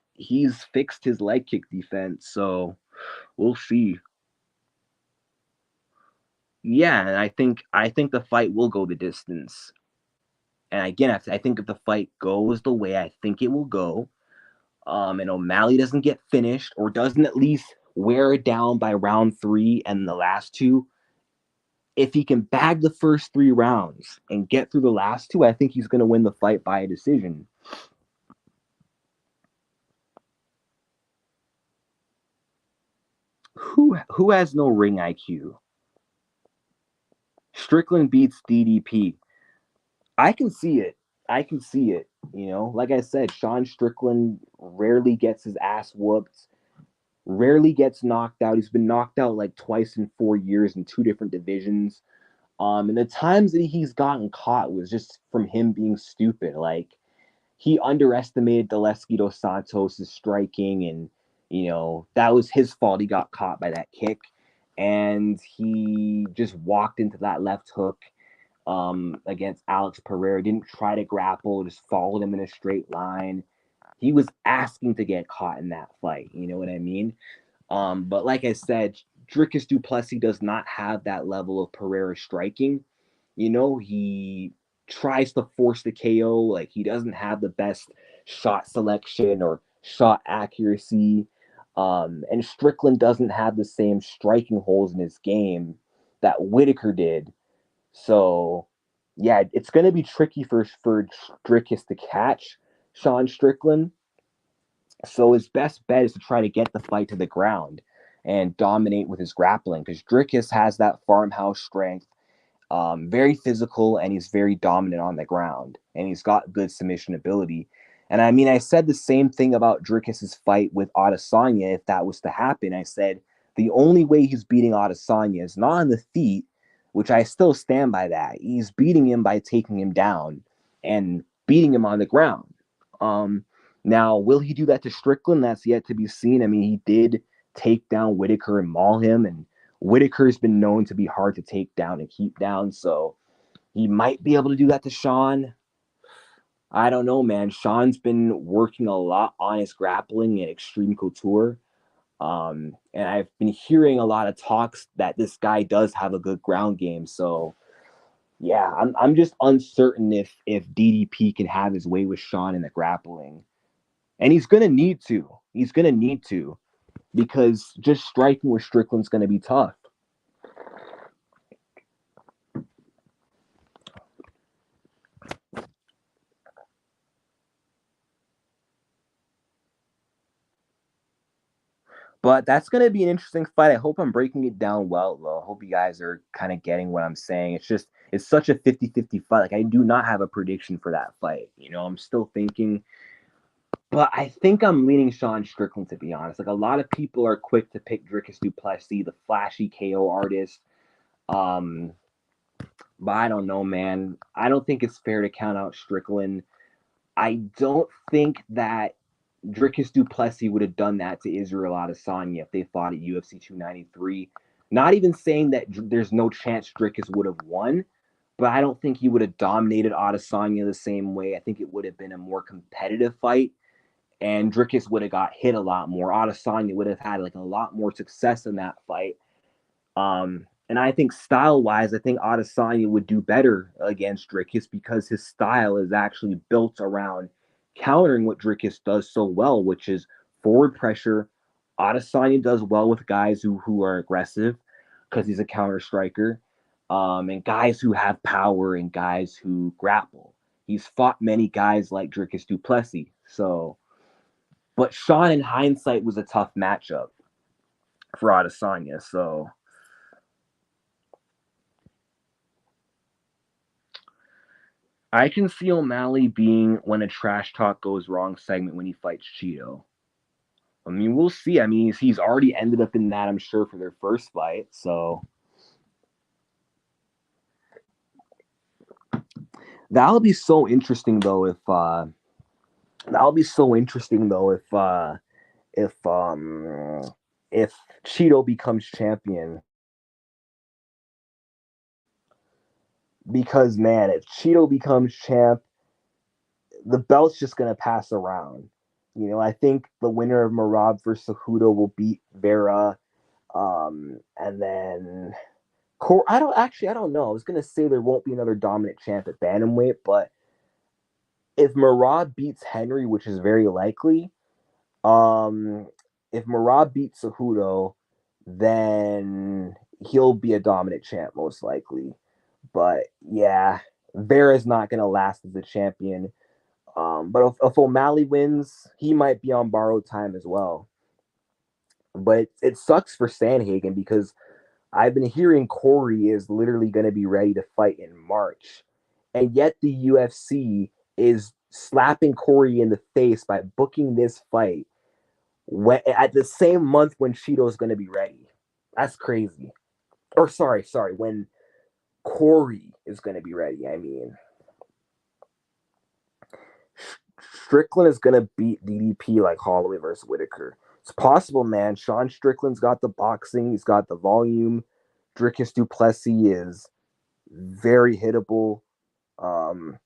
fixed his leg kick defense, so we'll see. Yeah, and I think the fight will go the distance. And again, I think if the fight goes the way I think it will go, and O'Malley doesn't get finished or doesn't at least wear it down by round 3 and the last 2, if he can bag the first 3 rounds and get through the last 2, I think he's going to win the fight by a decision. Who has no ring IQ? Strickland beats DDP. I can see it. I can see it. Like I said, Sean Strickland rarely gets his ass whooped, rarely gets knocked out. He's been knocked out like twice in 4 years in two different divisions. And the times that he's gotten caught was just from him being stupid. Like he underestimated Daleski dos Santos' striking, and that was his fault. He got caught by that kick, and he just walked into that left hook against Alex Pereira. Didn't try to grapple, just followed him in a straight line. He was asking to get caught in that fight. You know what I mean? But like I said, Dricus du Plessis does not have that level of Pereira striking. He tries to force the KO. Like he doesn't have the best shot selection or shot accuracy. And Strickland doesn't have the same striking holes in his game that Whitaker did. So, yeah, it's going to be tricky for Dricus to catch Sean Strickland. So his best bet is to try to get the fight to the ground and dominate with his grappling, because Dricus has that farmhouse strength, very physical, and he's very dominant on the ground, and he's got good submission ability. And I mean, I said the same thing about Dricus's fight with Adesanya. If that was to happen, I said the only way he's beating Adesanya is not on the feet, which I still stand by that. He's beating him by taking him down and beating him on the ground. Now, will he do that to Strickland? That's yet to be seen. I mean, he did take down Whitaker and maul him, and Whitaker's been known to be hard to take down and keep down, so he might be able to do that to Sean. I don't know, man. Sean's been working a lot on his grappling and extreme couture. And I've been hearing a lot of talks that this guy does have a good ground game. So yeah, I'm just uncertain if DDP can have his way with Sean in the grappling. And he's gonna need to. He's gonna need to, because just striking with Strickland's gonna be tough. But that's going to be an interesting fight. I hope I'm breaking it down well, though. I hope you guys are kind of getting what I'm saying. It's such a 50-50 fight. Like, I do not have a prediction for that fight. I'm still thinking. But I think I'm leaning Sean Strickland, to be honest. Like, a lot of people are quick to pick Dricus du Plessis, the flashy KO artist. But I don't know, man. I don't think it's fair to count out Strickland. I don't think that Dricus du Plessis would have done that to Israel Adesanya if they fought at UFC 293. Not even saying that there's no chance Dricus would have won, but I don't think he would have dominated Adesanya the same way. I think it would have been a more competitive fight, and Dricus would have got hit a lot more. Adesanya would have had like a lot more success in that fight. And I think style-wise, I think Adesanya would do better against Dricus, because his style is actually built around countering what Dricus does so well, which is forward pressure. Adesanya does well with guys who are aggressive, because he's a counter striker, and guys who have power and guys who grapple. He's fought many guys like Dricus du Plessis. But Sean, in hindsight, was a tough matchup for Adesanya. So I can see O'Malley being when a trash talk goes wrong segment when he fights Cheeto. I mean, we'll see. I mean, he's already ended up in that, I'm sure, for their first fight. So that'll be so interesting, though. If Cheeto becomes champion, because man, if Cheeto becomes champ, the belt's just gonna pass around. I think the winner of Marab versus Cejudo will beat Vera, and then I don't know. I was gonna say there won't be another dominant champ at bantamweight, but if Marab beats Henry, which is very likely, if Marab beats Cejudo, then he'll be a dominant champ most likely. But yeah, Vera's not gonna last as a champion. But if O'Malley wins, he might be on borrowed time as well. But it sucks for Sandhagen, because I've been hearing Corey is literally going to be ready to fight in March. And yet the UFC is slapping Corey in the face by booking this fight at the same month when Cheeto's going to be ready. That's crazy. Or sorry, when Corey is going to be ready. I mean, Strickland is going to beat DDP like Holloway versus Whitaker. It's possible, man. Sean Strickland's got the boxing, he's got the volume. Dricus Duplessis is very hittable. Um,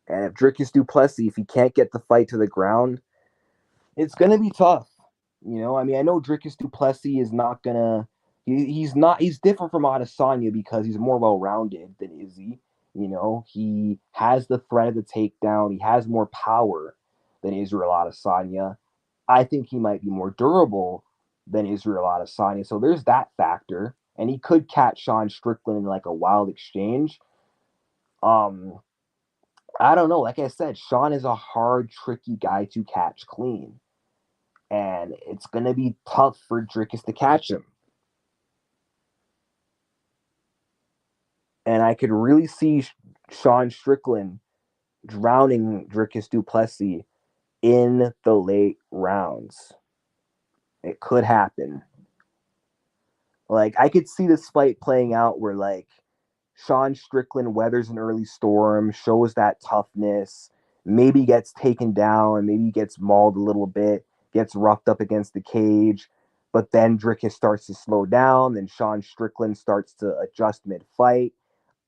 and if Dricus Duplessis, if he can't get the fight to the ground, it's going to be tough. You know, I mean, I know Dricus Duplessis is not going to. He's different from Adesanya because he's more well rounded than Izzy. You know, he has the threat of the takedown. He has more power than Israel Adesanya. I think he might be more durable than Israel Adesanya. So there's that factor. And he could catch Sean Strickland in like a wild exchange. Um, I don't know. Like I said, Sean is a hard, tricky guy to catch clean. And it's going to be tough for Dricus to catch him. And I could really see Sean Strickland drowning Dricus Duplessis in the late rounds. It could happen. Like, I could see this fight playing out where, like, Sean Strickland weathers an early storm, shows that toughness, maybe gets taken down, maybe gets mauled a little bit, gets roughed up against the cage, but then Dricus starts to slow down, then Sean Strickland starts to adjust mid-fight,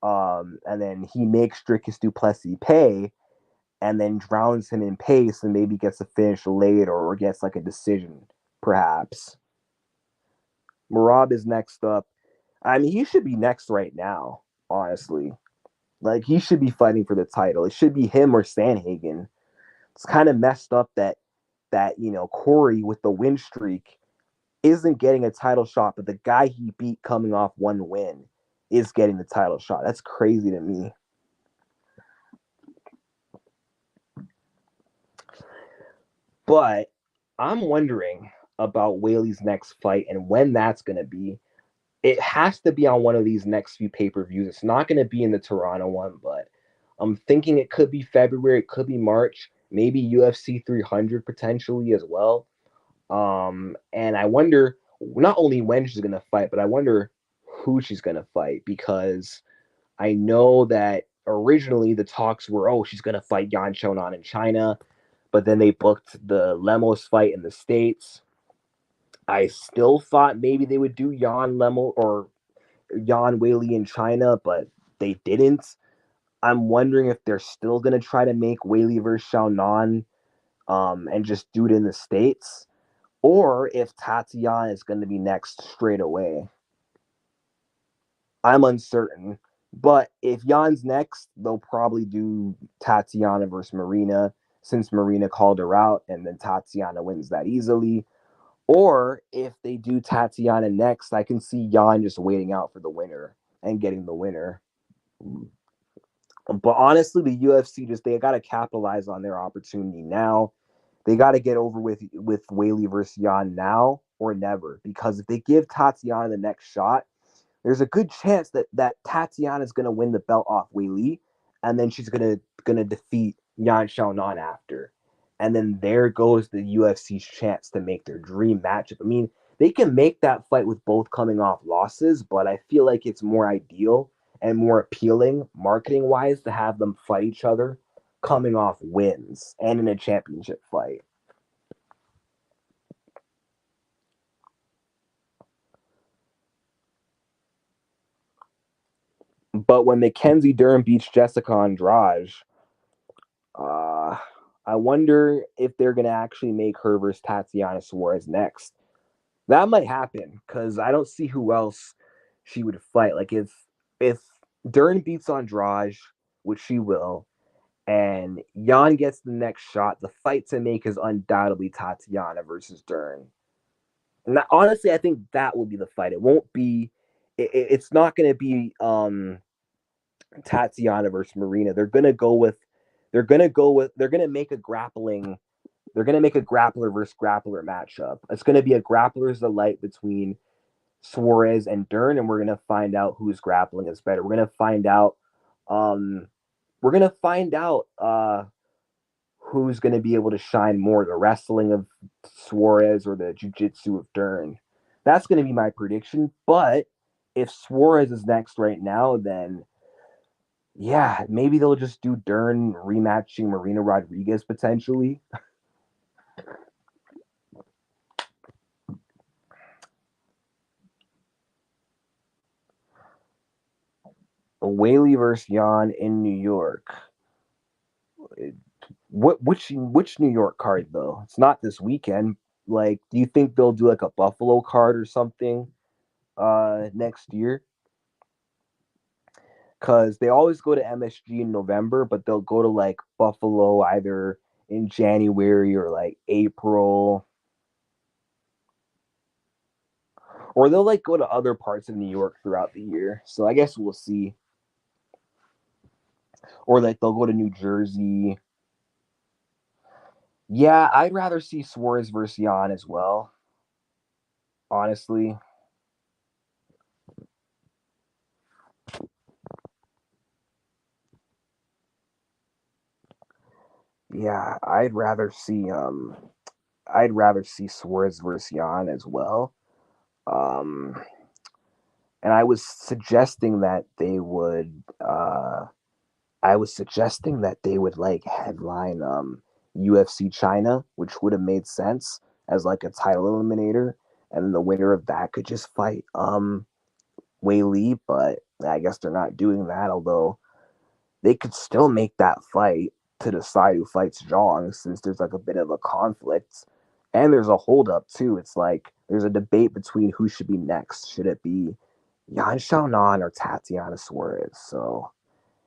and then he makes Dricus Duplessis pay, and then drowns him in pace, and maybe gets a finish late or gets like a decision, perhaps. Marab is next up. I mean, he should be next right now, honestly. Like, he should be fighting for the title. It should be him or Sanhagen. It's kind of messed up that Corey with the win streak isn't getting a title shot, but the guy he beat coming off one win is getting the title shot. That's crazy to me. But I'm wondering about Whaley's next fight and when that's going to be. It has to be on one of these next few pay-per-views. It's not going to be in the Toronto one, but I'm thinking it could be February, it could be March, maybe UFC 300 potentially as well. And I wonder not only when she's going to fight, but I wonder who she's going to fight, because I know that originally the talks were, oh, she's going to fight Yan Xiaonan in China, but then they booked the Lemos fight in the States. I still thought maybe they would do Yan Lemo or Yan Whaley in China, but they didn't. I'm wondering if they're still going to try to make Whaley versus Xiaonan and just do it in the States, or if Tatiana is going to be next straight away. I'm uncertain. But if Jan's next, they'll probably do Tatiana versus Marina, since Marina called her out and then Tatiana wins that easily. Or if they do Tatiana next, I can see Jan just waiting out for the winner and getting the winner. But honestly, the UFC they got to capitalize on their opportunity now. They got to get over with Whaley versus Jan now or never, because if they give Tatiana the next shot, there's a good chance that Tatiana is going to win the belt off Whaley, and then she's gonna defeat Yan Xiaonan after, and then there goes the UFC's chance to make their dream matchup. I mean, they can make that fight with both coming off losses, but I feel like it's more ideal and more appealing marketing wise to have them fight each other coming off wins and in a championship fight. But when Mackenzie Dern beats Jessica Andrade, Uh, I wonder if they're gonna actually make her versus Tatiana Suarez next. That might happen because I don't see who else she would fight. Like if Dern beats Andrade, which she will, and Jan gets the next shot, the fight to make is undoubtedly Tatiana versus Dern. And honestly, I think that will be the fight. It won't be. It's not going to be Tatiana versus Marina. They're gonna make a grappling. They're gonna make a grappler versus grappler matchup. It's gonna be a grappler's delight between Suarez and Dern, and we're gonna find out whose grappling is better. Um, we're gonna find out who's gonna be able to shine more, the wrestling of Suarez or the jiu-jitsu of Dern. That's gonna be my prediction. But if Suarez is next right now, then yeah, maybe they'll just do Dern rematching Marina Rodriguez potentially. Whaley versus Jan in New York. Which New York card though? It's not this weekend. Like, do you think they'll do like a Buffalo card or something next year? Because they always go to MSG in November, but they'll go to like Buffalo either in January or like April, or they'll like go to other parts of New York throughout the year. So I guess we'll see. Or like they'll go to New Jersey. Yeah, I'd rather see Suarez versus Jan as well. Honestly, yeah, I'd rather see Suarez versus Jan as well. Um, and I was suggesting that they would like headline UFC China, which would have made sense as like a title eliminator, and then the winner of that could just fight Wei Li, but I guess they're not doing that, although they could still make that fight to decide who fights Zhang, since there's like a bit of a conflict. And there's a holdup too. It's like there's a debate between who should be next. Should it be Yan Xiaonan or Tatiana Suarez? So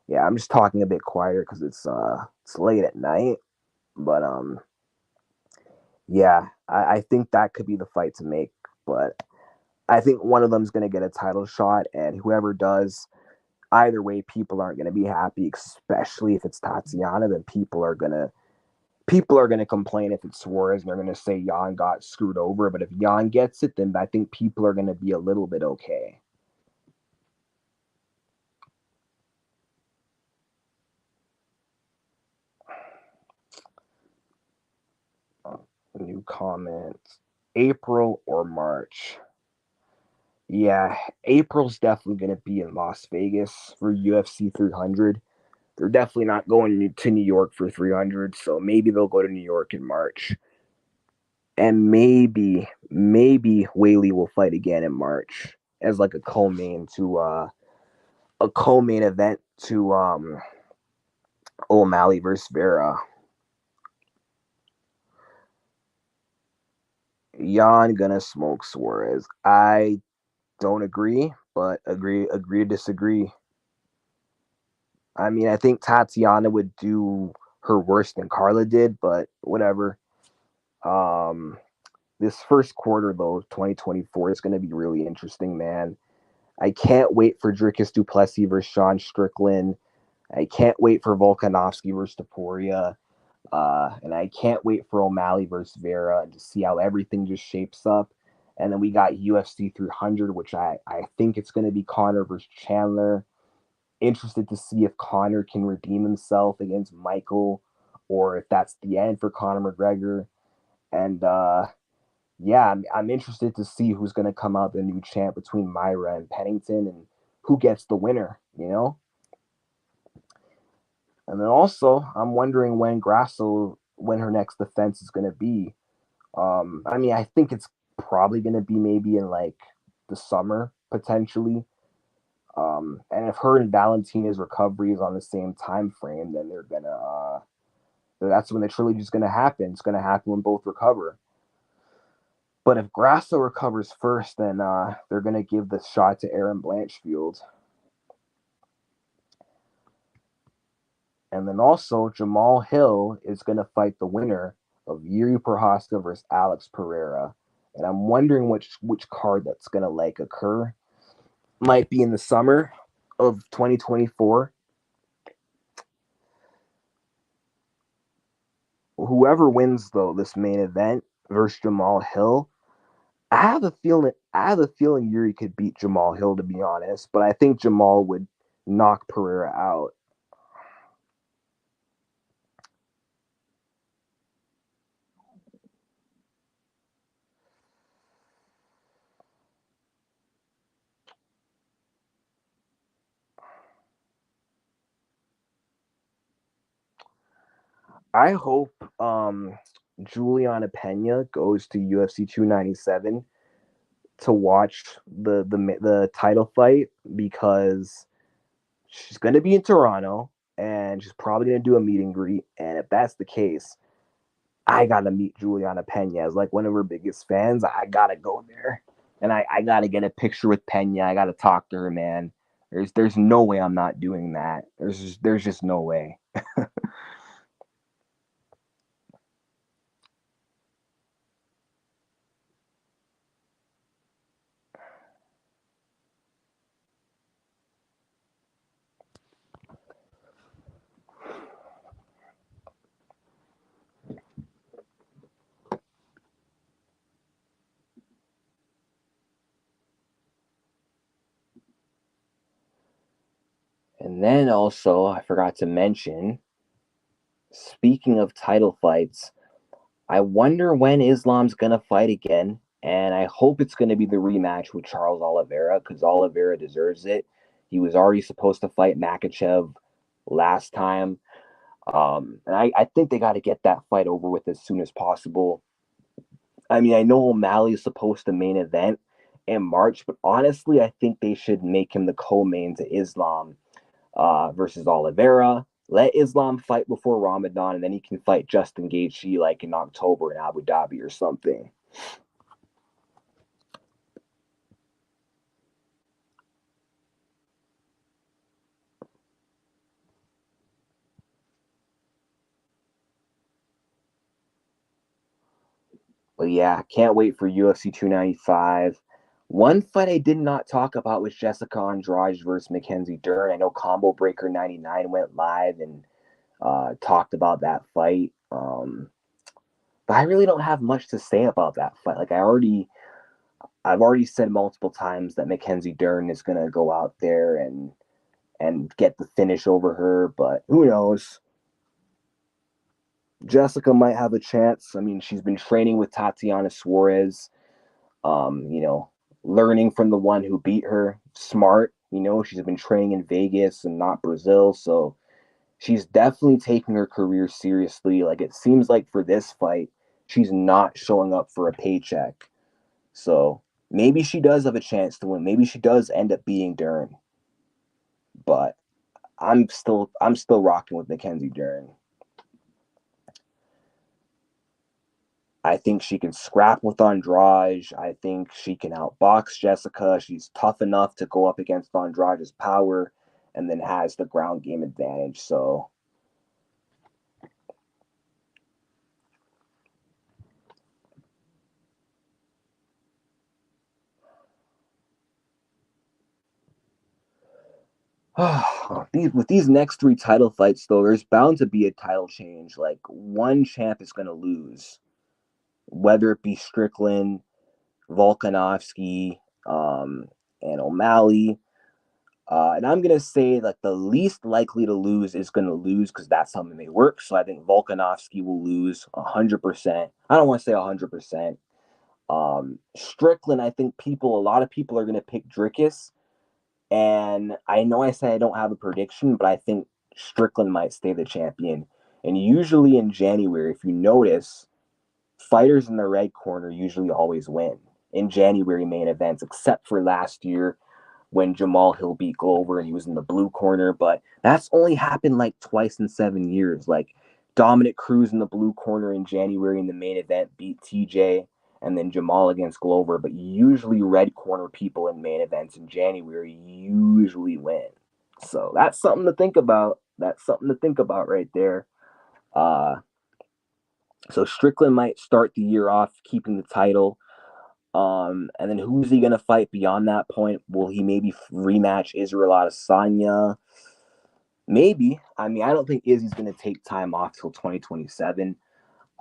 yeah, I'm just talking a bit quieter because it's late at night. But yeah, I think that could be the fight to make. But I think one of them's gonna get a title shot, and whoever does, either way, people aren't gonna be happy, especially if it's Tatiana. Then people are gonna complain if it's Suarez, and they're gonna say Jan got screwed over. But if Jan gets it, then I think people are gonna be a little bit okay. New comments. April or March? Yeah, April's definitely going to be in Las Vegas for UFC 300. They're definitely not going to New York for 300, so maybe they'll go to New York in March. And maybe Whaley will fight again in March as like a co-main event to O'Malley versus Vera. Jan gonna smoke Suarez. I don't agree, but agree to disagree. I mean, I think Tatiana would do her worse than Carla did, but whatever. Um, this first quarter though, 2024 is going to be really interesting, man. I can't wait for Dricus Duplessis versus Sean Strickland. I can't wait for Volkanovski versus Taporia. And I can't wait for O'Malley versus Vera and to see how everything just shapes up. And then we got UFC 300, which I think it's going to be Connor versus Chandler. Interested to see if Connor can redeem himself against Michael or if that's the end for Conor McGregor. And yeah, I'm interested to see who's going to come out the new champ between Myra and Pennington and who gets the winner, you know? And then also, I'm wondering when her next defense is going to be. I mean, I think it's probably going to be maybe in like the summer potentially. And if her and Valentina's recovery is on the same time frame, then they're gonna that's when the trilogy is gonna happen. It's gonna happen when both recover. But if Grasso recovers first, then they're gonna give the shot to Aaron Blanchfield. And then also Jamal Hill is gonna fight the winner of Yuri Prohaska versus Alex Pereira. And I'm wondering which card that's gonna like occur. Might be in the summer of 2024. Whoever wins though this main event versus Jamal Hill, I have a feeling Yuri could beat Jamal Hill, to be honest, but I think Jamal would knock Pereira out. I hope Juliana Pena goes to UFC 297 to watch the title fight because she's going to be in Toronto and she's probably going to do a meet and greet. And if that's the case, I got to meet Juliana Pena as like one of her biggest fans. I got to go there and I got to get a picture with Pena. I got to talk to her, man. There's no way I'm not doing that. There's just no way. And then also, I forgot to mention, speaking of title fights, I wonder when Islam's gonna fight again, and I hope it's gonna be the rematch with Charles Oliveira because Oliveira deserves it. He was already supposed to fight Makachev last time, and I think they got to get that fight over with as soon as possible. I mean, I know O'Malley is supposed to main event in March, but honestly, I think they should make him the co-main to Islam versus Oliveira. Let Islam fight before Ramadan, and then he can fight Justin Gaethje like in October in Abu Dhabi or something. But yeah, can't wait for UFC 295. One fight I did not talk about was Jessica Andrade versus Mackenzie Dern. I know Combo Breaker 99 went live and talked about that fight. But I really don't have much to say about that fight. I've already said multiple times that Mackenzie Dern is gonna go out there and get the finish over her, but who knows? Jessica might have a chance. I mean, she's been training with Tatiana Suarez, you know, learning from the one who beat her. Smart, she's been training in Vegas and not Brazil, so she's definitely taking her career seriously. Like it seems like for this fight, she's not showing up for a paycheck. So maybe she does have a chance to win. Maybe she does end up beating Dern, but I'm still rocking with Mackenzie Dern. I think she can scrap with Andrade. I think she can outbox Jessica. She's tough enough to go up against Andrade's power and then has the ground game advantage. So with these next three title fights, though, there's bound to be a title change. Like one champ is going to lose, whether it be Strickland, Volkanovski, and O'Malley. And I'm gonna say like the least likely to lose is gonna lose because that's how MMA works. So I think Volkanovski will lose 100%. I don't want to say 100%. Strickland, I think a lot of people are gonna pick Dricus, and I know I said I don't have a prediction, but I think Strickland might stay the champion. And usually in January, if you notice, fighters in the red corner usually always win in January main events, except for last year when Jamal Hill beat Glover and he was in the blue corner, but that's only happened like twice in 7 years. Like Dominic Cruz in the blue corner in January in the main event beat TJ and then Jamal against Glover, but usually red corner people in main events in January usually win. So that's something to think about. That's something to think about right there. Uh, so Strickland might start the year off keeping the title. And then who's he gonna fight beyond that point? Will he maybe rematch Israel Adesanya? Maybe. I mean, I don't think Izzy's gonna take time off till 2027.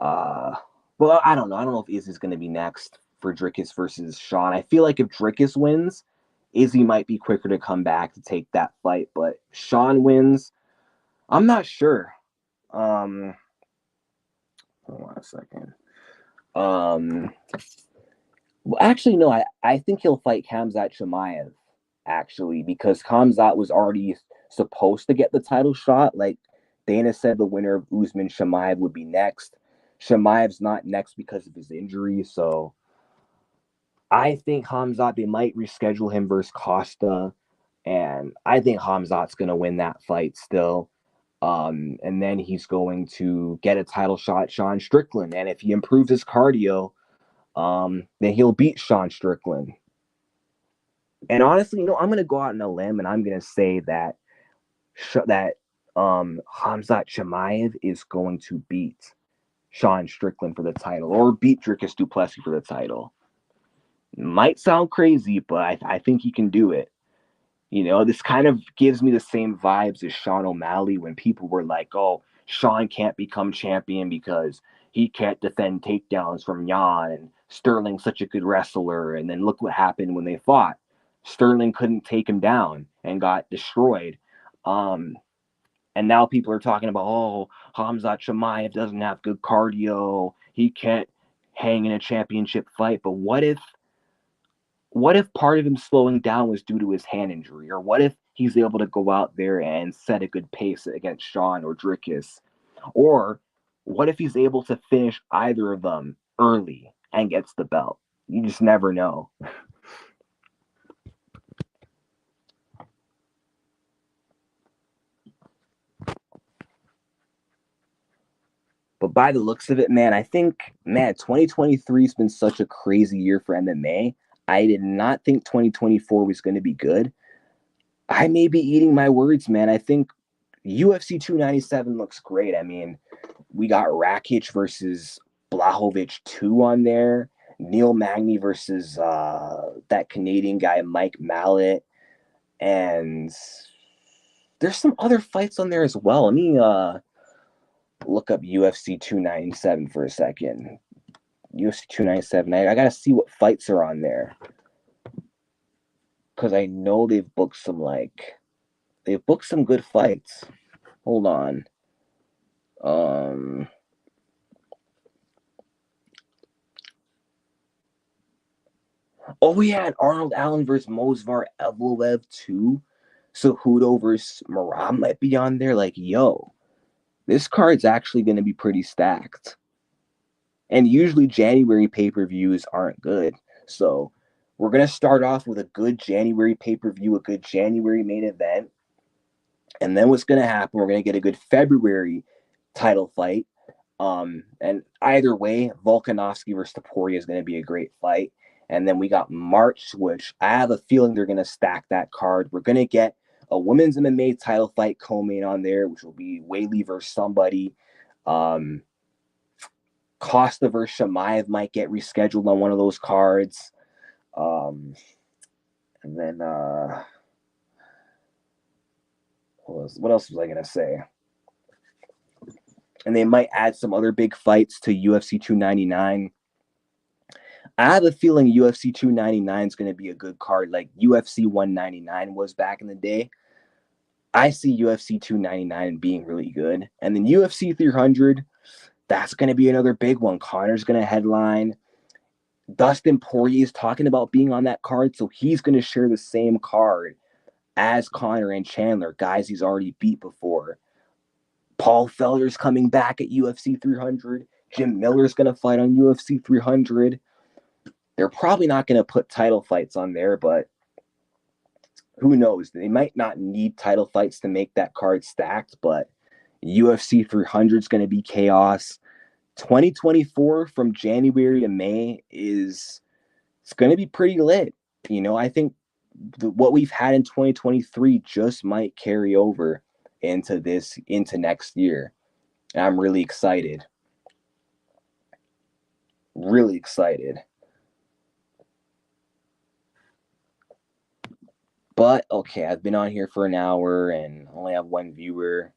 Uh, well, I don't know. I don't know if Izzy's gonna be next. for Dricus versus Sean. I feel like if Dricus wins, Izzy might be quicker to come back to take that fight, but Sean wins, I'm not sure. Hold on a second. Well, actually, no. I think he'll fight Khamzat Chimaev, actually, because Khamzat was already supposed to get the title shot. Like Dana said, the winner of Usman Chimaev would be next. Chimaev's not next because of his injury, so I think Khamzat, they might reschedule him versus Costa, and I think Khamzat's going to win that fight still. And then he's going to get a title shot, Sean Strickland, and if he improves his cardio, then he'll beat Sean Strickland. And honestly, I'm going to go out on a limb and I'm going to say that Khamzat Chimaev is going to beat Sean Strickland for the title, or beat Dricus du Plessis for the title. Might sound crazy, but I think he can do it. This kind of gives me the same vibes as Sean O'Malley when people were like, oh, Sean can't become champion because he can't defend takedowns from Jan, and Sterling's such a good wrestler. And then look what happened when they fought. Sterling couldn't take him down and got destroyed. And now people are talking about, oh, Khamzat Chimaev doesn't have good cardio. He can't hang in a championship fight. But what if part of him slowing down was due to his hand injury? Or what if he's able to go out there and set a good pace against Sean or Dricus? Or what if he's able to finish either of them early and gets the belt? You just never know. But by the looks of it, man, I think, 2023 has been such a crazy year for MMA. I did not think 2024 was going to be good. I may be eating my words, man. I think UFC 297 looks great. I mean, we got Rakic versus Blachowicz 2 on there. Neil Magny versus that Canadian guy, Mike Mallet. And there's some other fights on there as well. Let me look up UFC 297 for a second. UFC 297. I got to see what fights are on there. Because I know they've booked some good fights. Hold on. Oh yeah, and Arnold Allen versus Movsar Evloev 2. Cejudo versus Merab might be on there. Like, yo, this card's actually going to be pretty stacked. And usually January pay-per-views aren't good. So we're going to start off with a good January pay-per-view, a good January main event. And then what's going to happen, we're going to get a good February title fight. And either way, Volkanovski versus Topuria is going to be a great fight. And then we got March, which I have a feeling they're going to stack that card. We're going to get a women's MMA title fight co-main on there, which will be Weili versus somebody. Costa versus Chimaev might get rescheduled on one of those cards. And then what else was I going to say? And they might add some other big fights to UFC 299. I have a feeling UFC 299 is going to be a good card, like UFC 199 was back in the day. I see UFC 299 being really good. And then UFC 300, that's going to be another big one. Connor's going to headline. Dustin Poirier is talking about being on that card, so he's going to share the same card as Connor and Chandler, guys he's already beat before. Paul Felder's coming back at UFC 300. Jim Miller's going to fight on UFC 300. They're probably not going to put title fights on there, but who knows? They might not need title fights to make that card stacked, but UFC 300 is going to be chaos. 2024 from January to May it's going to be pretty lit. I think what we've had in 2023 just might carry over into next year. And I'm really excited. Really excited. But okay, I've been on here for an hour and only have one viewer,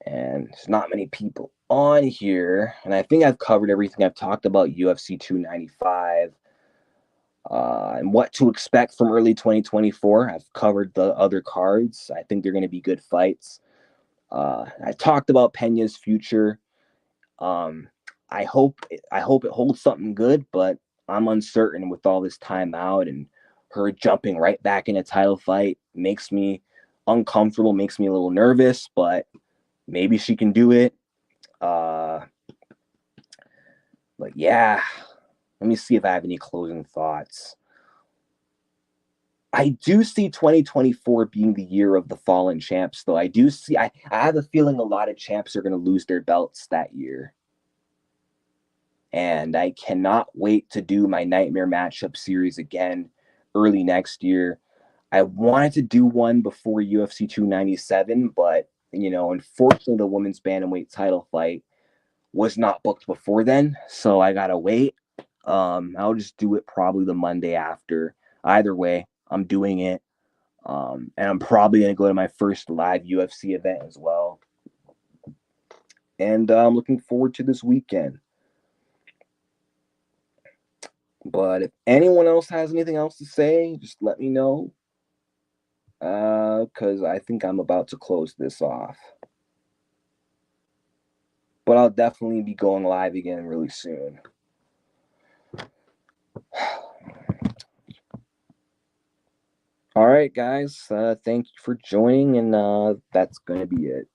and there's not many people. on here, and I think I've covered everything. I've talked about UFC 295 and what to expect from early 2024. I've covered the other cards. I think they're going to be good fights. I talked about Pena's future. Um, I hope it holds something good, but I'm uncertain with all this time out and her jumping right back in a title fight makes me uncomfortable, makes me a little nervous, but maybe she can do it. Uh, but yeah, let me see if I have any closing thoughts. I do see 2024 being the year of the fallen champs, though. I have a feeling a lot of champs are going to lose their belts that year. And I cannot wait to do my Nightmare Matchup series again early next year. I wanted to do one before UFC 297, but unfortunately, the women's bantamweight title fight was not booked before then, so I gotta wait. I'll just do it probably the Monday after. Either way, I'm doing it, and I'm probably gonna go to my first live UFC event as well. And I'm looking forward to this weekend. But if anyone else has anything else to say, just let me know. Because I think I'm about to close this off. But I'll definitely be going live again really soon. All right, guys. Thank you for joining, and that's going to be it.